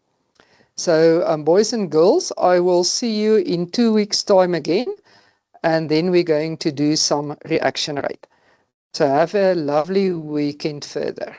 So boys and girls, I will see you in 2 weeks' time again, and then we're going to do some reaction rate. So have a lovely weekend further.